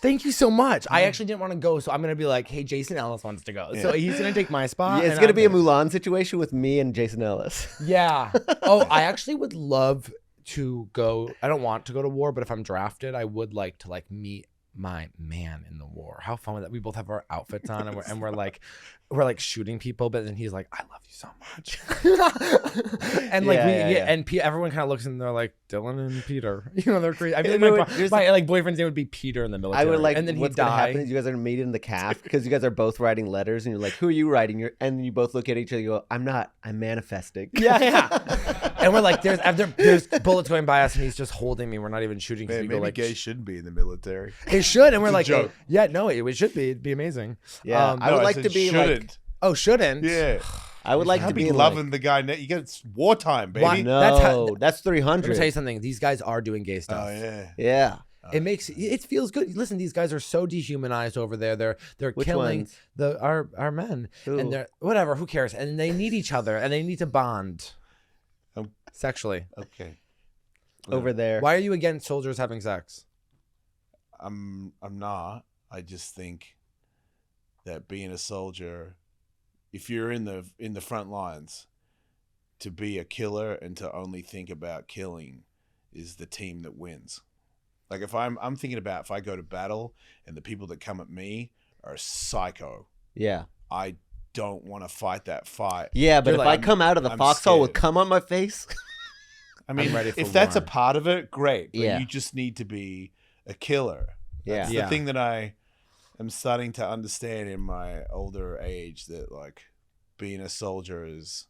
Thank you so much. I actually didn't want to go, so I'm gonna be like, hey, Jason Ellis wants to go, so he's gonna take my spot. Yeah, it's and gonna I'm be a Mulan situation with me and Jason Ellis. Yeah. Oh, I actually would love to go. I don't want to go to war, but if I'm drafted, I would like to like meet my man in the war. How fun would that? We both have our outfits on, and we're like shooting people, but then he's like, I love you so much. And like everyone kind of looks and they're like, Dylan and Peter. You know, they're crazy. I feel like my like boyfriend's name would be Peter in the military. I would like. and then what's he'd gonna die. happen is you guys are gonna meet in the calf because you guys are both writing letters, and you're like, "Who are you writing?" And you both look at each other. You go, "I'm not. I'm manifesting." Yeah. And we're like, there's bullets going by us, and he's just holding me. We're not even shooting. Man, we maybe go like, gays shouldn't be in the military. it should, and we're It's a like, joke. yeah, no, it should be. It'd be amazing. Yeah, I would No, like said to be like. shouldn't. Oh, shouldn't? Yeah. I would like I'd to be be loving like, the guy. You get it's wartime, baby. Why- No, That's how- that's Let me 300. tell you something. These guys are doing gay stuff. Oh yeah. Yeah. It feels good. Listen, these guys are so dehumanized over there. They're Which killing ones? our men, Who? and they're whatever. Who cares? And they need each other, and they need to bond sexually. Okay. Over there. Why are you against soldiers having sex? I'm not. I just think that being a soldier, if you're in the front lines, to be a killer and to only think about killing is the team that wins. Like if I'm thinking about if I go to battle and the people that come at me are psycho, Yeah. I don't want to fight that fight. Yeah, but You're if like, I come out of the I'm foxhole with scared. cum on my face, I mean, ready for if that's a war. part of it, great. But Yeah. you just need to be a killer. yeah. That's Yeah. the thing that I am starting to understand in my older age, that like being a soldier is,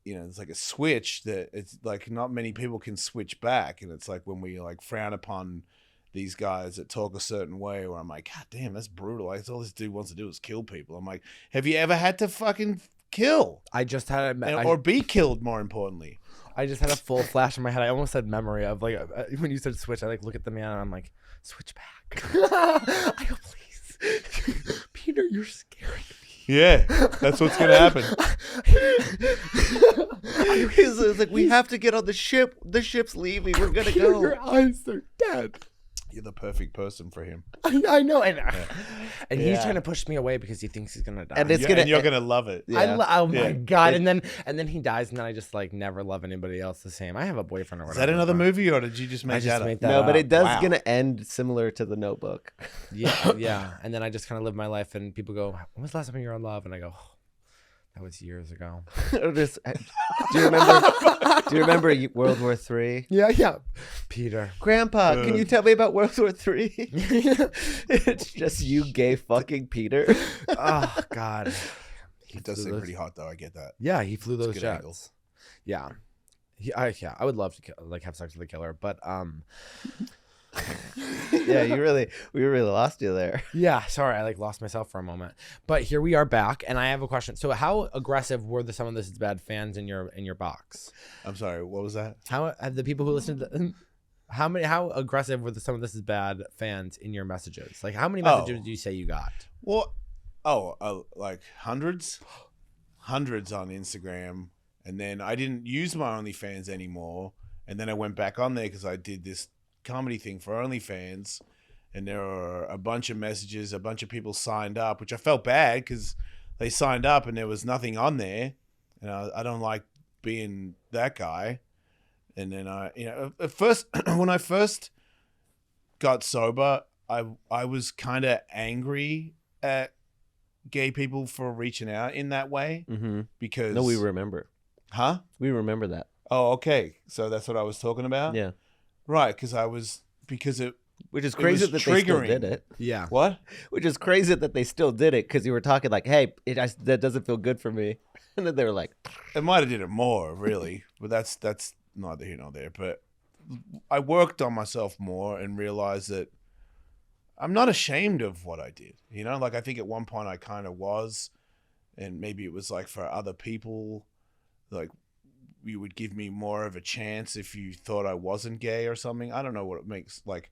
you know, it's like a switch that it's like not many people can switch back. And it's like when we like frown upon these guys that talk a certain way, where I'm like, God damn, that's brutal. Like, all this dude wants to do is kill people. I'm like, have you ever had to fucking kill I just had or be killed? More importantly, I just had a full flash in my head. I almost said memory of like when you said switch. I like look at the man and I'm like, switch back. I go, please, Peter, you're scaring me. Yeah, that's what's gonna happen. It's like, we have to get on the ship. The ship's leaving. We're gonna go. Your eyes are dead. You're the perfect person for him, I know, and he's Yeah. trying to push me away because he thinks he's gonna die. And it's and you're gonna love it. Yeah. Oh my Yeah. god! And then he dies, and then I just like never love anybody else the same. I have a boyfriend or Is whatever. that another but- movie, or did you just I make just that made up? that No, up. but it does Wow. gonna end similar to the Notebook. Yeah. And then I just kind of live my life, and people go, "When was the last time you were in love?" And I go, oh, "That was years ago." Or just, do you remember? Do you remember World War III? Yeah. Peter. Grandpa, can you tell me about World War III? It's just you, gay fucking Peter. Oh God. It does seem pretty hot, though. I get that. Yeah, he flew those good jets. angle. Yeah. I would love to like have sex with a killer, but Yeah, we really lost you there. yeah, sorry, I like lost myself for a moment. But here we are back, and I have a question. So, how aggressive were the Some of This Is Bad fans in your box? I'm sorry. What was that? How have the people who listened to how aggressive were the Some of This Is Bad fans in your messages? Like, how many messages do you say you got? Well, like hundreds on Instagram, and then I didn't use my OnlyFans anymore, and then I went back on there because I did this comedy thing for OnlyFans, and there were a bunch of messages, a bunch of people signed up, which I felt bad because they signed up and there was nothing on there, and I don't like being that guy. And then at first when I first got sober, I was kind of angry at gay people for reaching out in that way because No, we remember. Huh? We remember that. Oh, okay. So that's what I was talking about? Yeah. Right, because it Which is It crazy was that they still triggering. did it. Yeah. what? Which is crazy that they still did it because you were talking like, hey, that doesn't feel good for me. And then they were like, It might have did it more, really, but that's neither here nor there. But I worked on myself more and realized that I'm not ashamed of what I did. You know, like I think at one point I kind of was, and maybe it was like for other people, like you would give me more of a chance if you thought I wasn't gay or something. I don't know what it makes like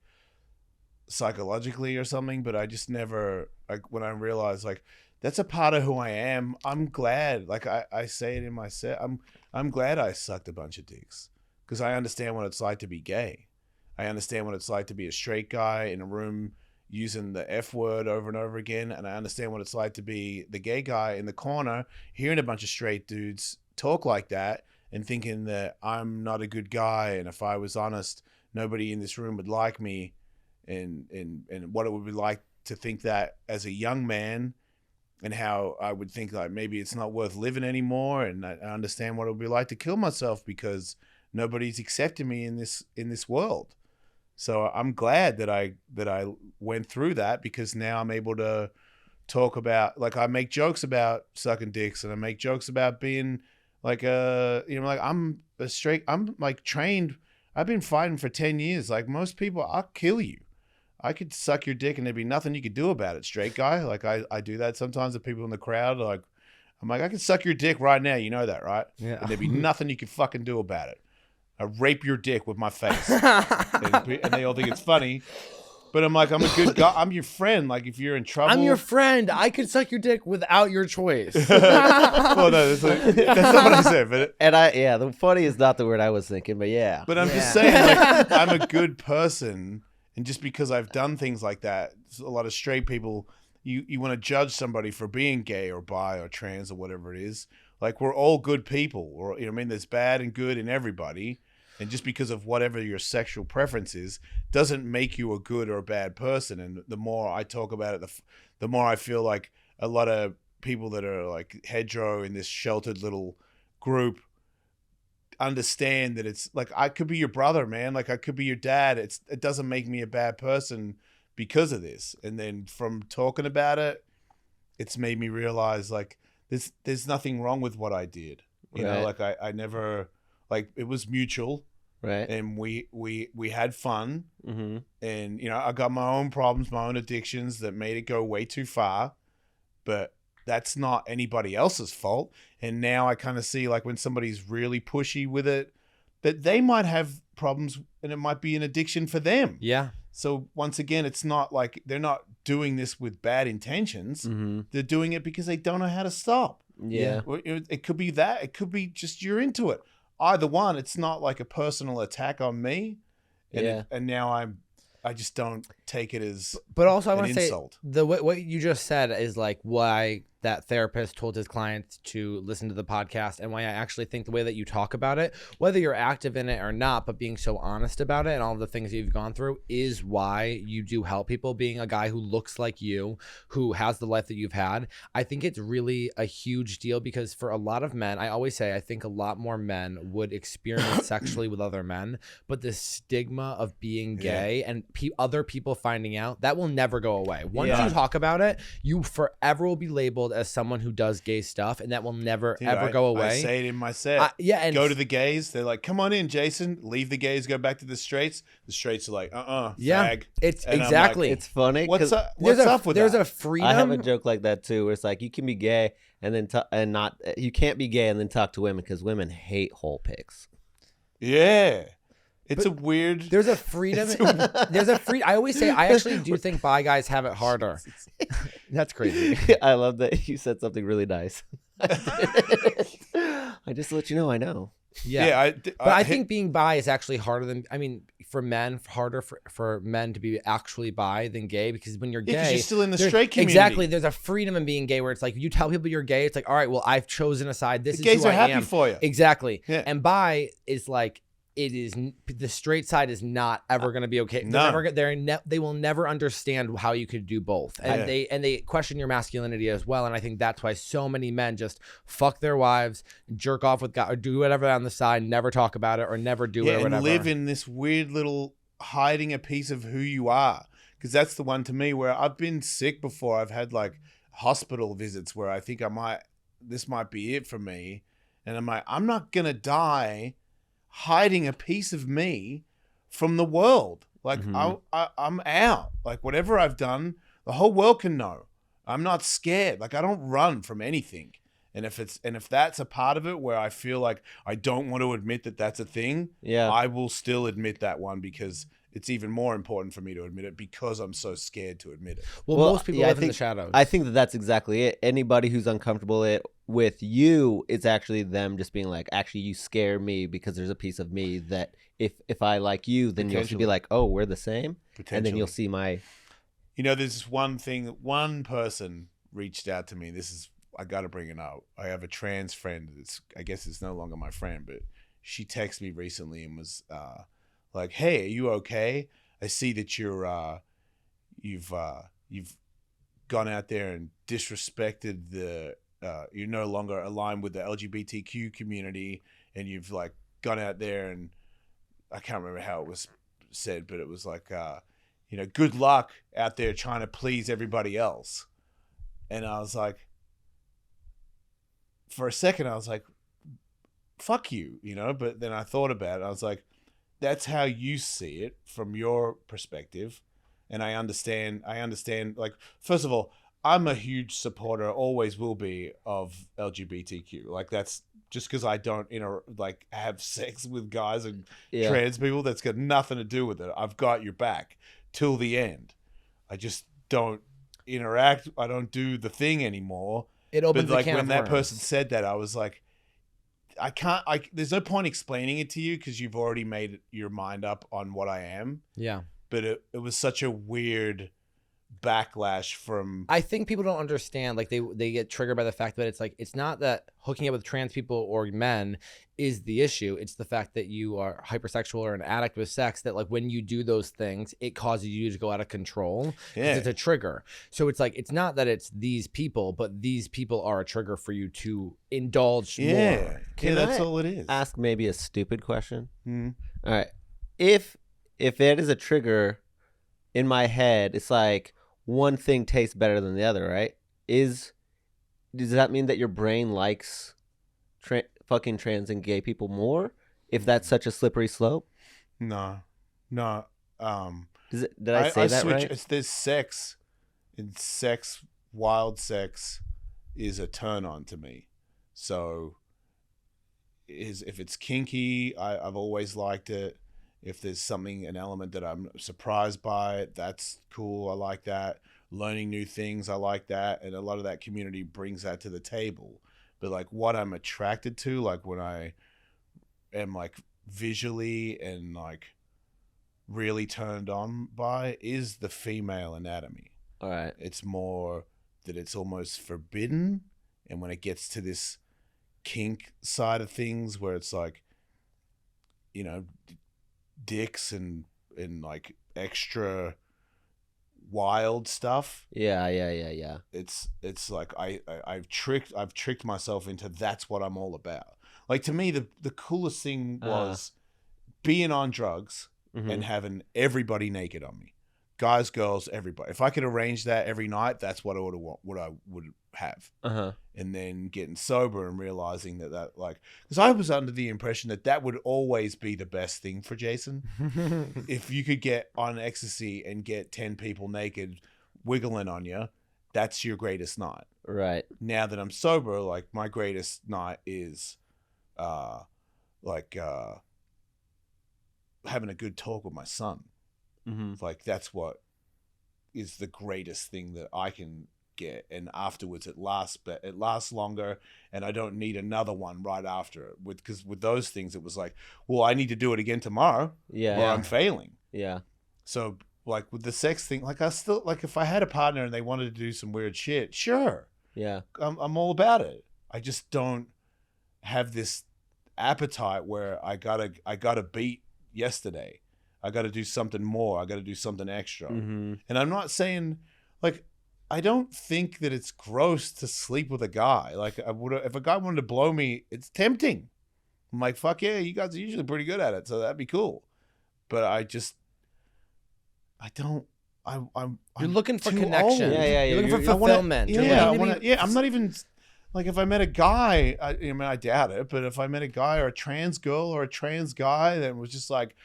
psychologically or something, but I just never, like when I realized like that's a part of who I am. I'm glad, like I say it in my set, I'm glad I sucked a bunch of dicks because I understand what it's like to be gay. I understand what it's like to be a straight guy in a room using the F word over and over again, and I understand what it's like to be the gay guy in the corner hearing a bunch of straight dudes talk like that and thinking that I'm not a good guy, and if I was honest, nobody in this room would like me, and what it would be like to think that as a young man, and how I would think like maybe it's not worth living anymore, and I understand what it would be like to kill myself because nobody's accepting me in this world. So I'm glad that I went through that, because now I'm able to talk about, like, I make jokes about sucking dicks, and I make jokes about being like I'm a straight, I'm like trained. I've been fighting for 10 years. Like most people, I'll kill you. I could suck your dick and there'd be nothing you could do about it, straight guy. Like I do that sometimes with people in the crowd. Like I'm like, I can suck your dick right now. You know that, right? Yeah. And there'd be nothing you could fucking do about it. I rape your dick with my face. and they all think it's funny. But I'm like, I'm a good guy. I'm your friend. Like if you're in trouble. I'm your friend. I could suck your dick without your choice. Well, no, that's not what I said. But the funny is not the word I was thinking, but yeah. But I'm just saying, like, I'm a good person, and just because I've done things like that, a lot of straight people, you want to judge somebody for being gay or bi or trans or whatever it is. Like we're all good people, or you know what I mean. There's bad and good in everybody, and just because of whatever your sexual preference is, doesn't make you a good or a bad person. And the more I talk about it, the more I feel like a lot of people that are like hetero in this sheltered little group understand that it's like, I could be your brother, man. Like I could be your dad. It doesn't make me a bad person because of this. And then from talking about it, it's made me realize like there's nothing wrong with what I did. You know, like I never, like it was mutual, Right. and we had fun, Mm-hmm. and you know I got my own problems, my own addictions that made it go way too far, but that's not anybody else's fault. And now I kind of see like when somebody's really pushy with it, that they might have problems and it might be an addiction for them. Yeah. So once again, it's not like they're not doing this with bad intentions. They're doing it because they don't know how to stop. Yeah. It could be that. It could be just you're into it. Either one. It's not like a personal attack on me. And and now I just don't take it as But also, I an want to say insult. what you just said is like why that therapist told his clients to listen to the podcast, and why I actually think the way that you talk about it, whether you're active in it or not, but being so honest about it and all the things that you've gone through is why you do help people. Being a guy who looks like you, who has the life that you've had, I think it's really a huge deal because for a lot of men, I always say I think a lot more men would experiment sexually with other men, but the stigma of being gay and other people finding out, that will never go away. Once you talk about it, you forever will be labeled as someone who does gay stuff, and that will never ever go away. I say it in my set. And go to the gays. They're like, come on in, Jason. Leave the gays, go back to the straights. The straights are like, fag. It's And I'm exactly. like, It's funny. What's 'cause up? What's up with there's that? a freedom. I have a joke like that too, where it's like you can be gay and then and not you can't be gay and then talk to women because women hate hole pics. Yeah. It's a weird. There's a freedom. There's a free. I always say I actually do think bi guys have it harder. That's crazy. I love that you said something really nice. I just let you know I know. Yeah. But I think being bi is actually harder than, I mean, for men, harder for men to be actually bi than gay, because when you're Yeah, 'cause gay, you're still in the there's- straight community. Exactly. There's a freedom in being gay where it's like you tell people you're gay. It's like, all right, well, I've chosen a side. This The is gays who are I happy am. for you. Exactly. Yeah. And bi is like, it is the straight side is not ever going to be okay. No. They will never understand how you could do both, and they question your masculinity as well. And I think that's why so many men just fuck their wives, jerk off with God, or do whatever on the side, never talk about it, or never do it, or whatever. And live in this weird little hiding a piece of who you are. Because that's the one to me where I've been sick before. I've had like hospital visits where I think this might be it for me. And I'm like, I'm not going to die hiding a piece of me from the world. Like I'm out. Like whatever I've done, the whole world can know. I'm not scared. Like I don't run from anything. And if that's a part of it where I feel like I don't want to admit that that's a thing, I will still admit that one, because it's even more important for me to admit it because I'm so scared to admit it. Well, most people live in the shadows. I think that's exactly it. Anybody who's uncomfortable with you, it's actually them just being like, actually, you scare me because there's a piece of me that if I like you, then you'll be like, oh, we're the same. And then you'll see my... You know, there's one one person reached out to me. I got to bring it up. I have a trans friend. I guess it's no longer my friend, but she texted me recently and was like, "Hey, are you okay? I see that you've gone out there and disrespected you're no longer aligned with the LGBTQ community, and you've like gone out there and I can't remember how it was said, but it was like, good luck out there trying to please everybody else." And I was like, for a second, I was like, fuck you, but then I thought about it. I was like, that's how you see it from your perspective. And I understand, like, first of all, I'm a huge supporter, always will be, of LGBTQ. Like, that's just because I don't, have sex with guys and trans people. That's got nothing to do with it. I've got your back till the end. I just don't interact. I don't do the thing anymore. It opens but like a can when of that worms. person said that, I was like, there's no point explaining it to you because you've already made your mind up on what I am. Yeah. But it was such a weird backlash from... I think people don't understand, like they get triggered by the fact that it's not that hooking up with trans people or men is the issue. It's the fact that you are hypersexual or an addict with sex, that like when you do those things, it causes you to go out of control. Yeah. It's a trigger. So it's like, it's not that it's these people, but these people are a trigger for you to indulge more. That's all it is. Ask maybe a stupid question. Mhm. All right. If it is a trigger in my head, it's like one thing tastes better than the other, right? Does that mean that your brain likes fucking trans and gay people more? If that's such a slippery slope? No. Did I say that switch, right? There's sex, and sex, wild sex, is a turn on to me. So, if it's kinky, I've always liked it. If there's something, an element that I'm surprised by, that's cool. I like that. Learning new things, I like that. And a lot of that community brings that to the table. But like what I'm attracted to, like when I am like visually and like really turned on by, is the female anatomy. All right. It's more that it's almost forbidden. And when it gets to this kink side of things where it's like, you know, dicks and like extra wild stuff. Yeah. It's like I've tricked myself into that's what I'm all about. Like to me, the coolest thing was being on drugs and having everybody naked on me. Guys, girls, everybody. If I could arrange that every night, that's what I would want, what I would have. And then getting sober and realizing that like, because I was under the impression that would always be the best thing for Jason. If you could get on ecstasy and get 10 people naked wiggling on you, that's your greatest night. Right. Now that I'm sober, like my greatest night is having a good talk with my son. Like that's what is the greatest thing that I can get, and afterwards it lasts longer, and I don't need another one right after it. Because with those things it was like, well, I need to do it again tomorrow, or I'm failing. So like with the sex thing, like I still, like if I had a partner and they wanted to do some weird shit, sure, I'm all about it. I just don't have this appetite where I gotta beat yesterday. I got to do something more. I got to do something extra. And I'm not saying, like, I don't think that it's gross to sleep with a guy. Like, if a guy wanted to blow me, it's tempting. I'm like, fuck yeah, you guys are usually pretty good at it, so that'd be cool. But I'm You're looking for too connection. old. You're looking for fulfillment. I'm not even, like, if I met a guy, I doubt it, but if I met a guy or a trans girl or a trans guy that was just like,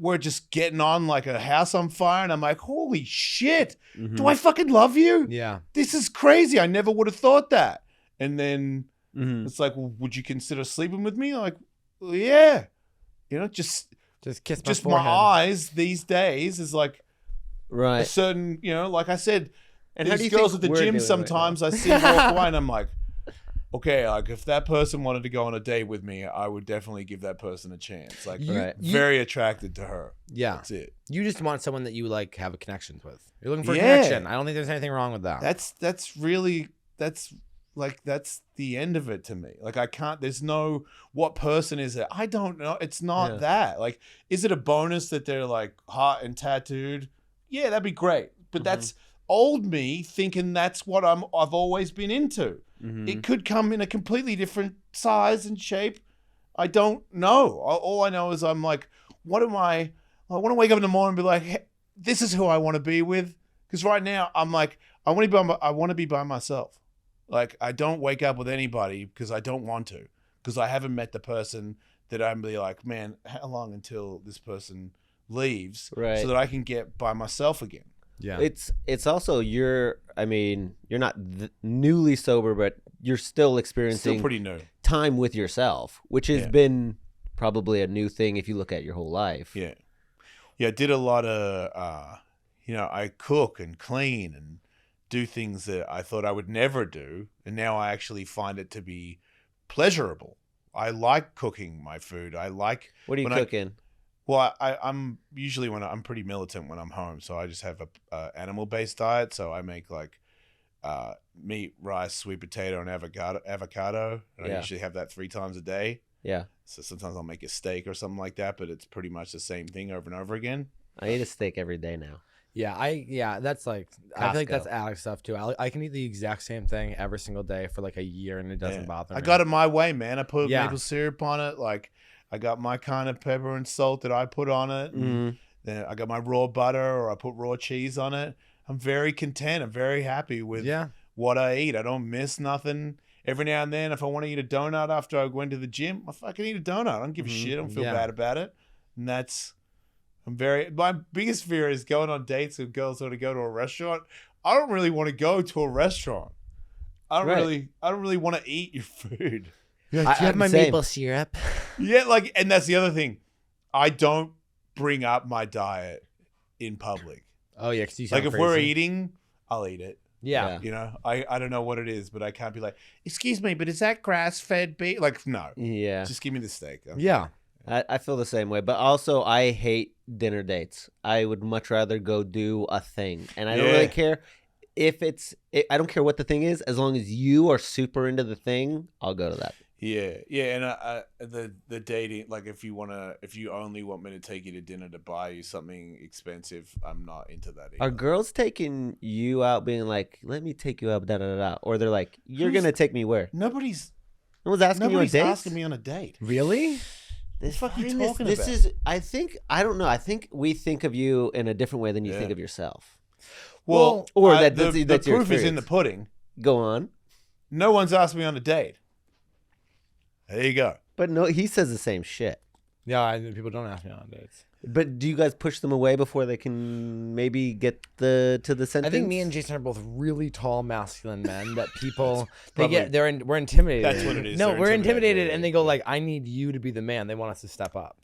we're just getting on like a house on fire, and I'm like, holy shit, do I fucking love you? Yeah. This is crazy. I never would have thought that. And then it's like, well, would you consider sleeping with me? I'm like, well, yeah. You know, just kiss my just forehead. my eyes these days is like Right. a certain, you know, like I said, And how do these you girls think at the we're gym doing right sometimes I see walk away and I'm like, okay, like if that person wanted to go on a date with me, I would definitely give that person a chance. Like, very attracted to her. Yeah. That's it. You just want someone that you like have a connection with. You're looking for a Yeah. connection. I don't think there's anything wrong with that. That's the end of it to me. Like I can't, there's no, what person is it? I don't know. It's not that. Like, is it a bonus that they're like hot and tattooed? Yeah, that'd be great. But that's old me thinking that's what I've always been into. It could come in a completely different size and shape. I don't know. All I know is I'm like, I want to wake up in the morning and be like, hey, this is who I want to be with. Because right now I'm like, I want to be by myself. Like I don't wake up with anybody because I don't want to. Because I haven't met the person that I'm be like, man, how long until this person leaves, Right. so that I can get by myself again. Yeah. It's also you're not newly sober, but you're still experiencing Still pretty new. time with yourself, which has been probably a new thing if you look at your whole life. Yeah. I did a lot of, I cook and clean and do things that I thought I would never do. And now I actually find it to be pleasurable. I like cooking my food. What are you cooking? I'm usually I'm pretty militant when I'm home. So I just have a animal-based diet. So I make like meat, rice, sweet potato, and avocado. And I usually have that 3 times a day. Yeah. So sometimes I'll make a steak or something like that, but it's pretty much the same thing over and over again. I eat a steak every day now. That's like, I feel like that's addict stuff too. I can eat the exact same thing every single day for like a year and it doesn't bother me. I got it my way, man. I put maple syrup on it. Like I got my kind of pepper and salt that I put on it. And then I got my raw butter or I put raw cheese on it. I'm very content. I'm very happy with what I eat. I don't miss nothing. Every now and then, if I want to eat a donut after I went to the gym, I fucking eat a donut. I don't give a shit. I don't feel bad about it. And my biggest fear is going on dates with girls who want to go to a restaurant. I don't really want to go to a restaurant. I don't really want to eat your food. You're like, do you have my maple syrup? Yeah, like, and that's the other thing. I don't bring up my diet in public. Oh yeah, because you Like sound if we're crazy. eating, I'll eat it. Yeah. You know, I don't know what it is, but I can't be like, excuse me, but is that grass-fed beef? Like, no. Yeah. Just give me the steak. Yeah. I feel the same way, but also I hate dinner dates. I would much rather go do a thing, and I don't really care if I don't care what the thing is, as long as you are super into the thing, I'll go to that. Yeah, and the dating, like if you only want me to take you to dinner to buy you something expensive, I'm not into that either. Are girls taking you out, being like, "Let me take you out," da da da, or they're like, "You're gonna take me where?" Nobody's No one's asking you on dates. asking me on a date. Really? This fuck you fucking talking this about? is. I don't know. I think we think of you in a different way than you think of yourself. Well, or the that's your proof is in the experience. pudding. Go on. No one's asked me on a date. There you go. But no, he says the same shit. Yeah, people don't ask me on dates. But do you guys push them away before they can maybe get to the sentence? I think me and Jason are both really tall, masculine men that people probably- we're intimidated. That's what it is. No, They're we're intimidated, intimidated, and they go like, "I need you to be the man." They want us to step up.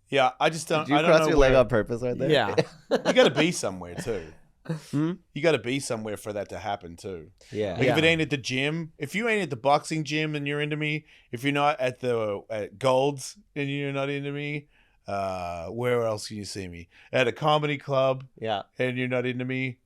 Yeah, I just don't. Did you I don't cross know your leg where- on purpose right there? Yeah. You got to be somewhere too. Hmm? You got to be somewhere for that to happen too. Yeah. Like if it ain't at the gym, if you ain't at the boxing gym and you're into me, if you're not at Gold's and you're not into me, where else can you see me? At a comedy club Yeah. and you're not into me.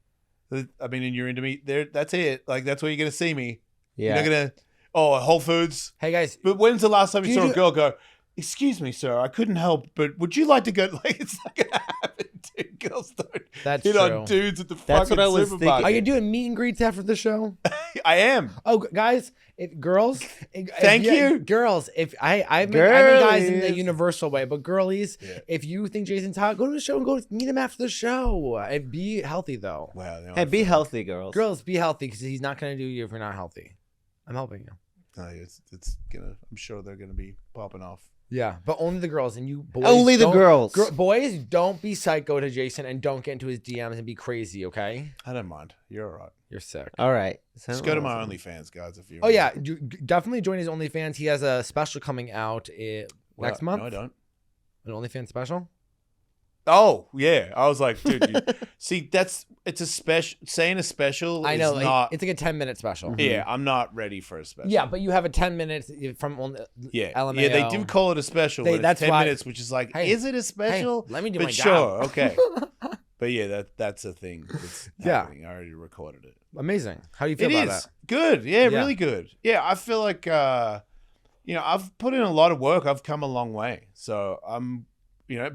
I mean, and you're into me. That's it. Like that's where you're gonna see me. Yeah. You're not gonna. At Whole Foods. Hey guys, But when's the last time you Do you saw a girl go? Excuse me, sir, I couldn't help, but would you like to go? Like it's not gonna happen, dude. Girls don't That's hit true. on dudes at the That's fucking what I was supermarket. are you doing meet and greets after the show? I am. Oh, guys, girls. Thank you. girls. If I mean guys in the Girlies. universal way, but girlies, Yeah. if you think Jason's hot, go to the show and go meet him after the show. And be healthy though. Wow. no, Hey, be healthy, girls. Girls, be healthy because he's not gonna do you if you're not healthy. I'm helping you. No, it's gonna. I'm sure they're gonna be popping off. Yeah, but only the girls and you boys. Only the don't- girls. Boys, don't be psycho to Jason and don't get into his DMs and be crazy. Okay, I don't mind. You're all right. you're sick. All right. Just go to my OnlyFans, guys. If you. Oh yeah, definitely join his OnlyFans. He has a special coming out next month. No, I don't. An OnlyFans special. Oh yeah, I was like, dude. See, it's a special. Saying a special. I know, Is like, not. it's like a 10-minute special. Yeah, I'm not ready for a special. Yeah, but you have a 10 minutes from Yeah, LMAO. yeah, they do call it a special, but That's it's 10 why- minutes, which is like, Hey, is it a special? let me do but my sure, job. okay. But yeah, that's a thing. That's Yeah. happening. I already recorded it. Amazing. How do you feel It about is that? good. Yeah, Yeah. really good. Yeah, I feel like I've put in a lot of work. I've come a long way. So I'm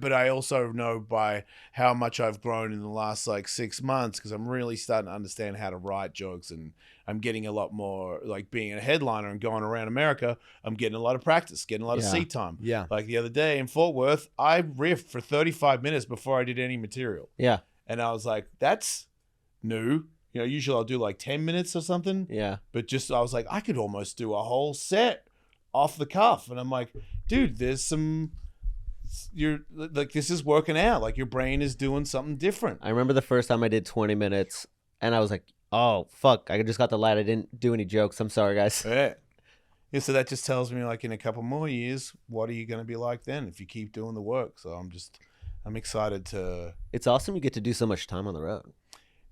but I also know by how much I've grown in the last like 6 months because I'm really starting to understand how to write jokes and I'm getting a lot more like being a headliner and going around America. I'm getting a lot of practice, getting a lot of Yeah. seat time. Yeah. Like the other day in Fort Worth, I riffed for 35 minutes before I did any material. Yeah. And I was like, that's new. Usually I'll do like 10 minutes or something. Yeah. But I was like, I could almost do a whole set off the cuff. And I'm like, dude, you're like, this is working out. Like your brain is doing something different. I remember the first time I did 20 minutes and I was like, oh, fuck. I just got the light. I didn't do any jokes. I'm sorry, guys. Yeah. Yeah. So that just tells me like in a couple more years, what are you going to be like then if you keep doing the work? So I'm excited to. It's awesome you get to do so much time on the road.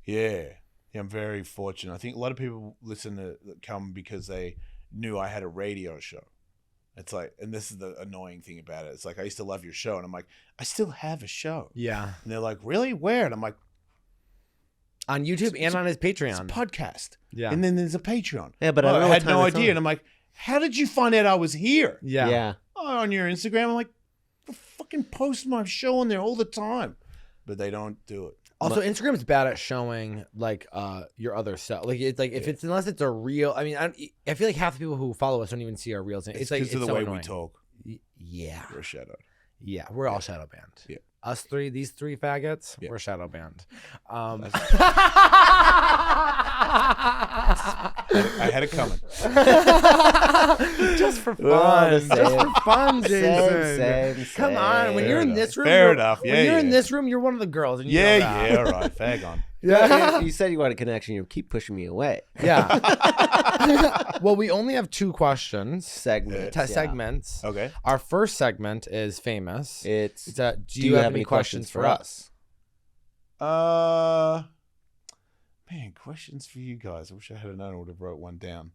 Yeah. Yeah. I'm very fortunate. I think a lot of people come because they knew I had a radio show. It's like, and this is the annoying thing about it. It's like, I used to love your show. And I'm like, I still have a show. Yeah. And they're like, really? Where? And I'm like, On YouTube and on his it's a Patreon. podcast. Yeah. And then there's a Patreon. Yeah, but I don't know I what had time no it's idea. on. And I'm like, how did you find out I was here? Yeah. Yeah. Oh, on your Instagram. I'm like, I fucking post my show on there all the time. But they don't do it. Also, Instagram's bad at showing like your other stuff. Like it's like if it's unless it's a reel. I mean, I feel like half the people who follow us don't even see our reels. It's like because it's of the so way annoying. we talk. Yeah. We're shadowed. Yeah, we're all shadow banned. Yeah. Us three, these three faggots, Yeah. we're shadow banned. I had it coming. Just for We're all the fun. Just same. for fun, Jason. Same. Come on. When Fair you're in enough. this room, Fair enough. Yeah, when you're in yeah. this room, you're one of the girls. And you Yeah, know that. yeah, all right. Fag on. Yeah. You said you wanted connection. You keep pushing me away. Yeah. Well, we only have 2 questions. Segments. Segments. Okay. Our first segment is famous. It's Do you have any questions for us? Man, questions for you guys. I wish I had known. I would have wrote one down.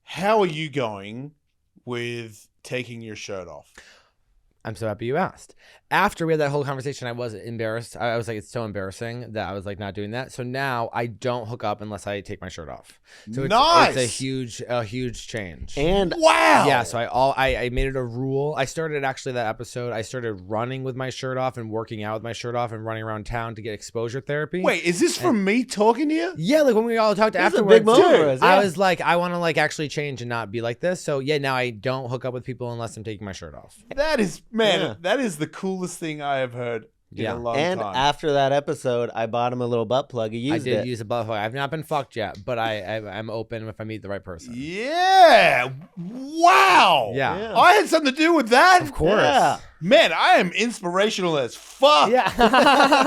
How are you going with taking your shirt off? I'm so happy you asked. After we had that whole conversation, I was embarrassed. I was like, it's so embarrassing that I was like not doing that. So now I don't hook up unless I take my shirt off. So Nice. It's a huge change. and Wow. Yeah, so I made it a rule. I started actually that episode. I started running with my shirt off and working out with my shirt off and running around town to get exposure therapy. Wait, is this from me talking to you? Yeah, like when we all talked This is a afterwards, big moment for us, I yeah. was like, I want to like actually change and not be like this. So yeah, now I don't hook up with people unless I'm taking my shirt off. That is, man, Yeah. that is the coolest thing I have heard in Yeah. a long and time. after that episode, I bought him a little butt plug. He I used did it. use a butterfly. I've not been fucked yet, but I'm open if I meet the right person. Yeah. Wow. Yeah. Yeah. I had something to do with that. Of course. Yeah. Man, I am inspirational as fuck. Yeah.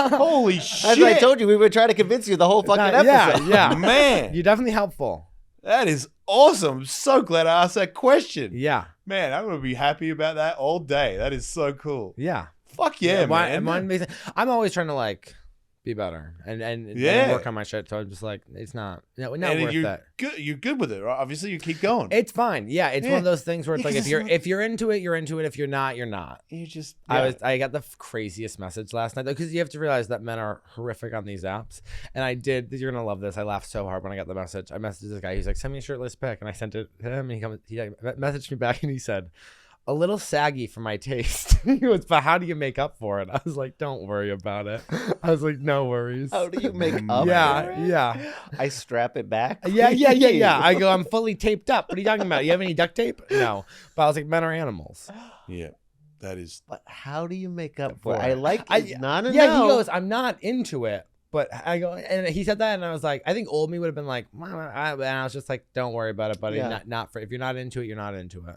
Holy As shit. I told you, we would try to convince you the whole fucking episode. Yeah. Man, You're definitely helpful. that is awesome. I'm so glad I asked that question. Yeah. Man, I'm going to be happy about that all day. That is so cool. Yeah. Fuck yeah, man. I'm always trying to like be better and Yeah. work on my shit. So I'm just like, it's not And worth you're that. good. You're good with it, right? Obviously, you keep going. It's fine. Yeah, it's one Yeah. of those things where it's Yeah, like 'cause if you're into it, you're into it. If you're not, you're not. You just. I got the craziest message last night though, because you have to realize that men are horrific on these apps. And I did. You're gonna love this. I laughed so hard when I got the message. I messaged this guy. He's like, "Send me a shirtless pic," and I sent it to him. And he messaged me back, and he said, "A little saggy for my taste." He goes, "But how do you make up for it?" I was like, "Don't worry about it." I was like, "No worries." How do you make up for Yeah, it? yeah, I strap it back. yeah. I go, "I'm fully taped up." What are you talking about? You have any duct tape? No. But I was like, "Men are animals." Yeah, that is. But how do you make up for it? For I it. like it. Not a Yeah, no. he goes, "I'm not into it." But I go, and he said that, and I was like, I think old me would have been like, and I was just like, "Don't worry about it, buddy. Yeah. Not for if you're not into it, you're not into it."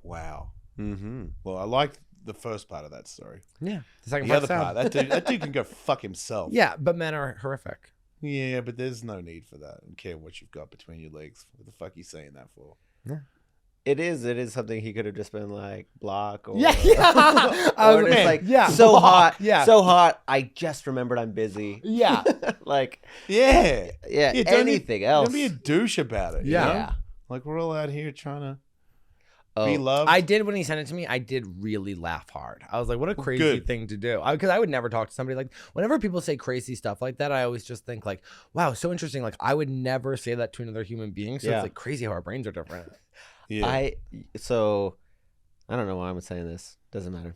Wow. Mm-hmm. Well, I liked the first part of that story. Yeah. The second The other sad. part, that dude can go fuck himself. Yeah, but men are horrific. Yeah, but there's no need for that. I don't care what you've got between your legs. What the fuck are you saying that for? It is something he could have just been like block or Yeah. I or was just like, like yeah, so block, hot, yeah. so hot. I just remembered I'm busy. Yeah. Like Yeah. yeah, don't anything else. Don't be a douche about it. Yeah. You know? Yeah. Like we're all out here trying to Oh, be loved. I did when he sent it to me. I did really laugh hard. I was like, "What a crazy Good. thing to do!" Because I would never talk to somebody like. Whenever people say crazy stuff like that, I always just think like, "Wow, so interesting." Like I would never say that to another human being. So Yeah. it's like crazy how our brains are different. yeah. I don't know why I'm saying this. Doesn't matter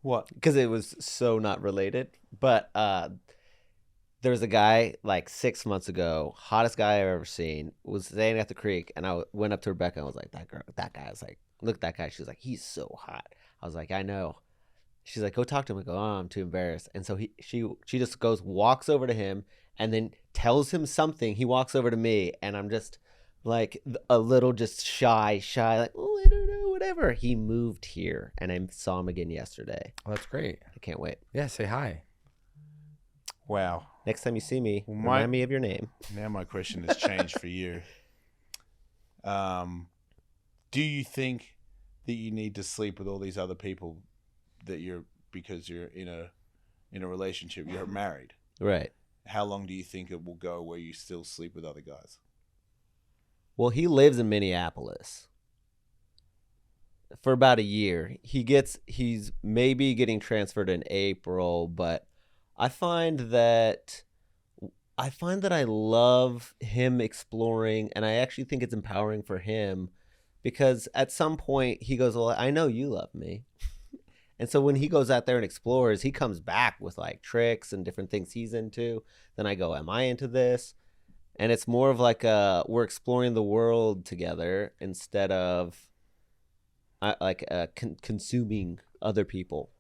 What? because it was so not related. But there was a guy like 6 months ago, hottest guy I've ever seen, was staying at the creek, and I went up to Rebecca and was like, that guy. I was like, look at that guy. She was like, he's so hot. I was like, I know. She's like, go talk to him. I go, oh, I'm too embarrassed. And so she just walks over to him and then tells him something. He walks over to me, and I'm just like a little just shy, like, oh, I don't know, whatever. He moved here, and I saw him again yesterday. Oh, that's great. I can't wait. Yeah, say hi. Wow. Next time you see me, Well, remind me of your name. Now my question has changed for you. Do you think that you need to sleep with all these other people because you're in a relationship, you're married? Right. How long do you think it will go where you still sleep with other guys? Well, he lives in Minneapolis for about a year. He's maybe getting transferred in April, but I find that I love him exploring, and I actually think it's empowering for him because at some point he goes, well, I know you love me. And so when he goes out there and explores, he comes back with like tricks and different things he's into. Then I go, am I into this? And it's more of like we're exploring the world together instead of consuming other people.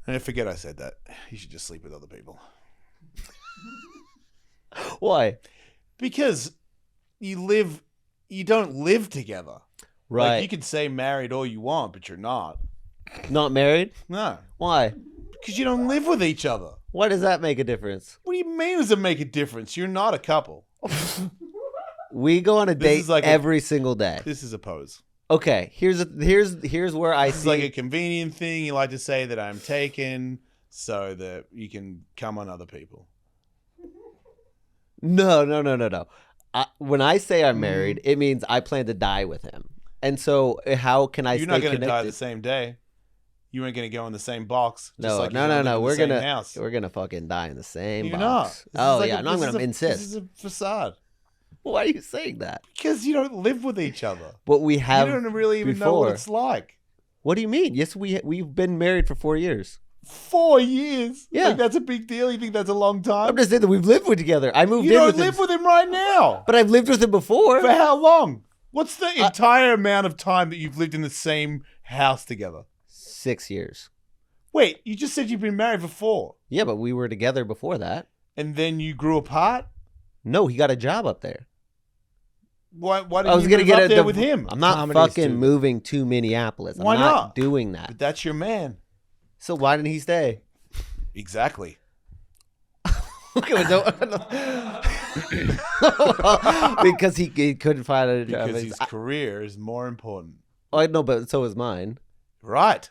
And I forget I said that. You should just sleep with other people. Why? Because you don't live together. Right. Like you can say married all you want, but you're not. Not married? No, Why? because you don't live with each other. Why does that make a difference? What do you mean does it make a difference? You're not a couple. We go on a This date is like every single day. This is a pose. Okay, here's where I This is see. like a convenient thing. You like to say that I'm taken so that you can come on other people. No. When I say I'm married, it means I plan to die with him. And so, how can I You're stay not going to connected? die the same day. You ain't going to go in the same box. Just No, like you're no. live in We're the same gonna house. we're gonna fucking die in the same You're box. not. This Oh is like yeah, a- no, I'm this gonna is a- insist. This is a facade. Why are you saying that? Because you don't live with each other. What we have. You don't really even know what before. it's like. What do you mean? Yes, we've been married for 4 years. 4 years? Yeah. Like that's a big deal? You think that's a long time? I'm just saying that we've lived with together. I moved you in don't with live him, with him right now. but I've lived with him before. For how long? What's the entire amount of time that you've lived in the same house together? 6 years. Wait, you just said you've been married for 4. Yeah, but we were together before that. And then you grew apart? No, he got a job up there. Why I didn't was you gonna move get up a there div- with him? I'm not Comedy fucking student. moving to Minneapolis. I'm Why not not? doing that. But that's your man. So why didn't he stay? Exactly. Because he couldn't find a job. Because his career is more important. I know, but so is mine. Right.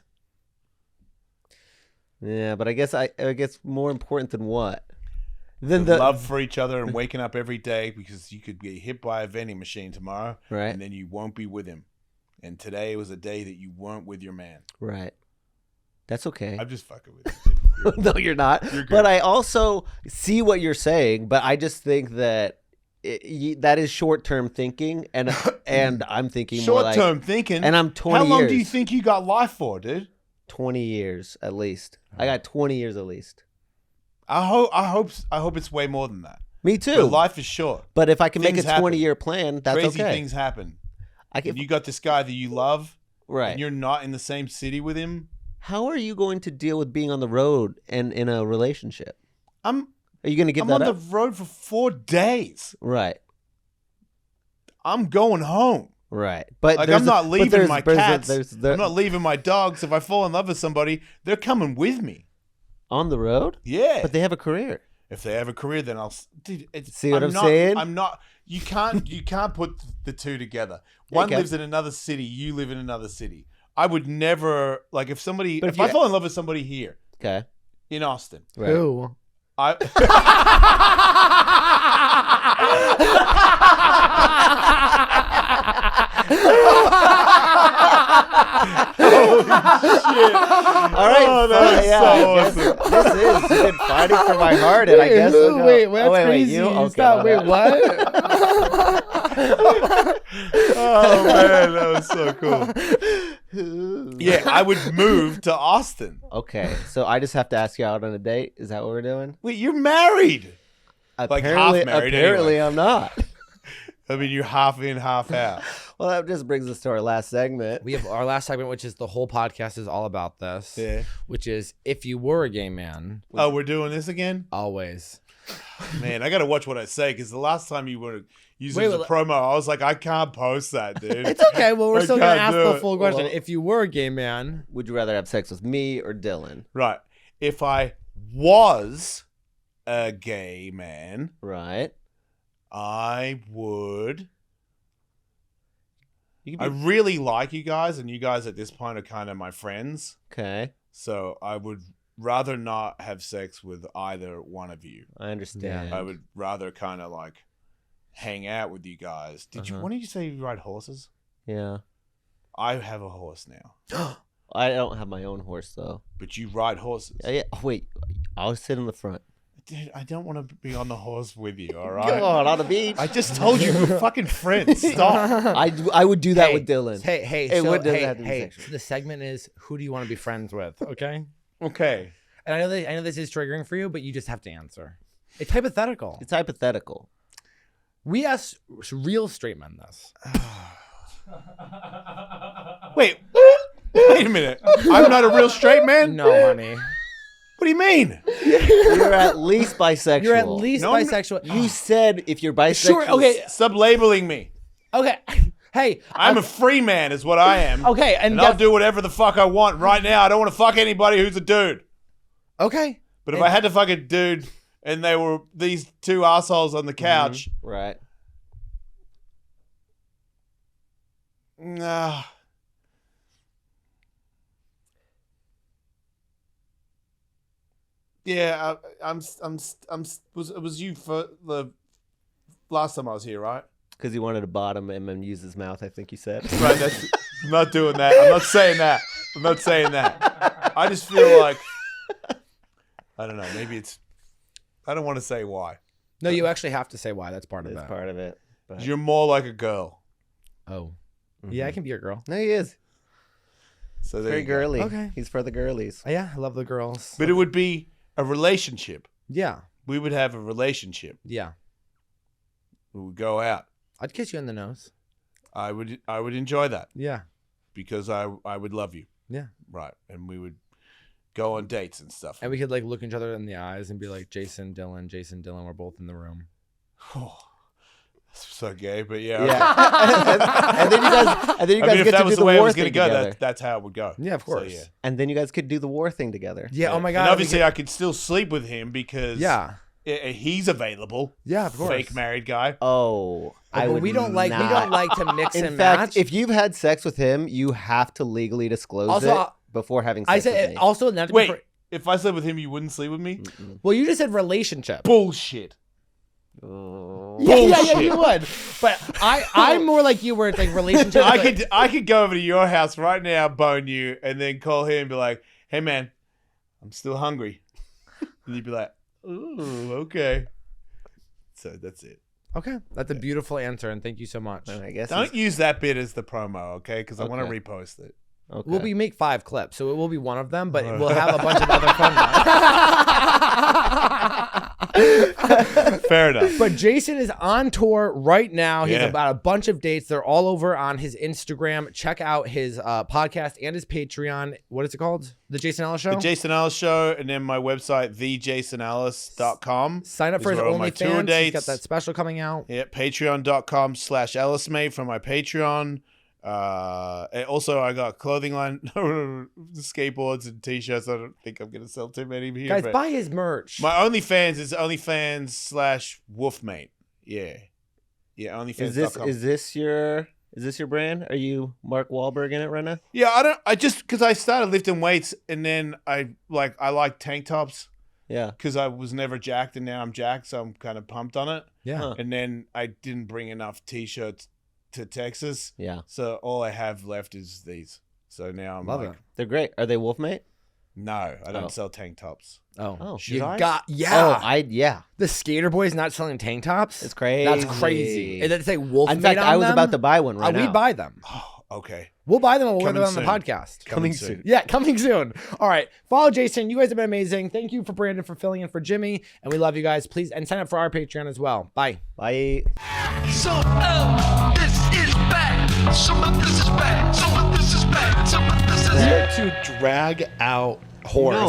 Yeah, but I guess more important than what? The love for each other and waking up every day because you could get hit by a vending machine tomorrow. Right. And then you won't be with him. And today was a day that you weren't with your man. Right. That's okay. I'm just fucking with you. No, you're not. You're good. But I also see what you're saying, but I just think that that is short-term thinking, and I'm thinking more like Short-term thinking. And I'm 20 How long years. do you think you got life for, dude? 20 years at least. I got 20 years at least. I hope it's way more than that. Me Your too. life is short. But if I can make Things a 20-year plan, that's Crazy okay. things happen. I can, If you got this guy that you love, right. and you're not in the same city with him, How are you going to deal with being on the road and in a relationship? I'm Are you going to give I'm that on up? the road for 4 days. Right. I'm going home. Right. But Like there's I'm not but leaving there's- my there's a- cats. there's I'm not leaving my dogs. If I fall in love with somebody, they're coming with me. on the road? Yeah. But they have a career. If they have a career, then dude. See what I'm not, saying? I'm not. You can't put the two together. One Okay. lives in another city. You live in another city. I would never like if somebody. But If if you- I fall in love with somebody here Okay. in Austin, Right. Who? I. All right. Oh, that was yeah, so I guess awesome. This is you've been fighting for my heart, and I guess. Who? okay. Wait, that's oh, wait, crazy. you? Okay, Stop. my Wait, bad. what? Oh man, that was so cool. Yeah, I would move to Austin. Okay, so I just have to ask you out on a date. Is that what we're doing? Wait, you're married. Like half married Apparently, anyway. I'm not. I mean, you're half in, half out. Well, that just brings us to our last segment. We have our last segment, which is the whole podcast is all about this. Yeah. Which is if you were a gay man, Oh, we're doing this again? always. Man, I got to watch what I say because the last time you were using Wait, it as a wait, promo, I was like, I can't post that, dude. It's okay. Well, we're I still gonna can't ask do the it. full question. Well- If you were a gay man, Would you rather have sex with me or Dylan? Right. If I was a gay man, Right. I would. You I can be, really like you guys, and you guys at this point are kind of my friends. okay. So I would rather not have sex with either one of you. I understand. I would rather kind of like hang out with you guys. Uh-huh. When did you say you ride horses? Yeah. I have a horse now, I don't have my own horse though. but you ride horses. Yeah. Oh, wait. I'll sit in the front. Dude, I don't want to be on the horse with you. All Come right. on the beach. I just told you we're fucking friends. Stop. I would do that Hey, with Dylan. hey, It so, would- doesn't hey, have to be hey, sexual. the segment is who do you want to be friends with? Okay. Okay. And I know this is triggering for you, but you just have to answer. It's hypothetical. It's hypothetical. We ask real straight men this. Wait a minute. I'm not a real straight man? No, honey. What do you mean? You're at least bisexual. You're at least No, I'm bisexual. You said if you're bisexual. Sure. Okay. Stop labeling me. Okay. Hey, I'm a free man, is what I am. Okay, and I'll do whatever the fuck I want right now. I don't want to fuck anybody who's a dude. Okay. But if I had to fuck a dude and they were these two assholes on the couch, Right. nah. Yeah, it was you for the last time I was here, right? Because you wanted to bottom him and use his mouth, I think you said. Right, I'm not doing that. I'm not saying that. I just feel like, I don't know, maybe it's, I don't want to say why. No, you actually have to say why. That's part of It's that. part of it. But... You're more like a girl. Oh. Yeah, I can be a girl. No, he is. So there Very you go. girly. Okay. He's for the girlies. Yeah, I love the girls. But it would be a relationship. Yeah. We would have a relationship. Yeah. We would go out. I'd kiss you in the nose. I would enjoy that Yeah. because I would love you. Yeah. Right. And we would go on dates and stuff. And we could like look each other in the eyes and be like, Jason, Dylan, we're both in the room. Oh, that's so gay, but yeah. Yeah. and then you guys If get that to was do the way the it war was going thing to go, together. that's how it would go. Yeah, of So, course. yeah. And then you guys could do the war thing together. Yeah. Oh my God. And obviously, I could still sleep with him because he's available. Yeah, of course. Fake married guy. Oh, But we don't like to mix In and fact, match. if you've had sex with him, you have to legally disclose Also, it before having sex I with said me. also not to Wait, be if I slept with him, you wouldn't sleep with me? well, you just said relationship. Bullshit. Oh. Yeah, you would. But I'm more like you, where it's like relationship. I could go over to your house right now, bone you, and then call him and be like, "Hey man, I'm still hungry," and you'd be like, "Ooh, okay." So that's it. Okay, that's a beautiful answer, and thank you so much. I guess Don't use that bit as the promo, okay? Because I want to Okay. repost it. okay. We'll make 5 clips, so it will be one of them, but we'll have a bunch of other fun ones. Fair enough. But Jason is on tour right now. He's Yeah. about a bunch of dates. They're all over on his Instagram. Check out his podcast and his Patreon. What is it called? The Jason Ellis Show? The Jason Ellis Show, and then my website, thejasonellis.com. Sign up for is his where all my tour OnlyFans. He's dates. got that special coming out. Yeah, patreon.com/EllisMate for my Patreon. And also, I got clothing line, skateboards and t-shirts. I don't think I'm going to sell too many here. Guys, but buy his merch. my OnlyFans is OnlyFans/Wolfmate. Yeah. Yeah, OnlyFans.com. Is this your brand? Are you Mark Wahlberg in it right now? Yeah, because I started lifting weights and then I like tank tops Yeah. because I was never jacked and now I'm jacked, so I'm kind of pumped on it. Yeah. Huh. And then I didn't bring enough t-shirts to Texas, Yeah. so all I have left is these. So now I'm Love like, it. They're great. Are they Wolfmate? no, I don't Oh. sell tank tops. Oh, Should You I? got, Oh, yeah. The skater boy's not selling tank tops? It's crazy. That's crazy. And then say Wolf In fact, on I was them? about to buy one right now. We'd buy them. Oh, okay. We'll buy them and we'll wear them Coming on the soon. podcast. Coming soon. Yeah, coming soon. All right. Follow Jason. You guys have been amazing. Thank you for Brandon for filling in for Jimmy. And we love you guys. Please, and sign up for our Patreon as well. Bye. Bye. So, this is bad. Some of this is bad. Some of this is bad. Some of this is To drag out horse.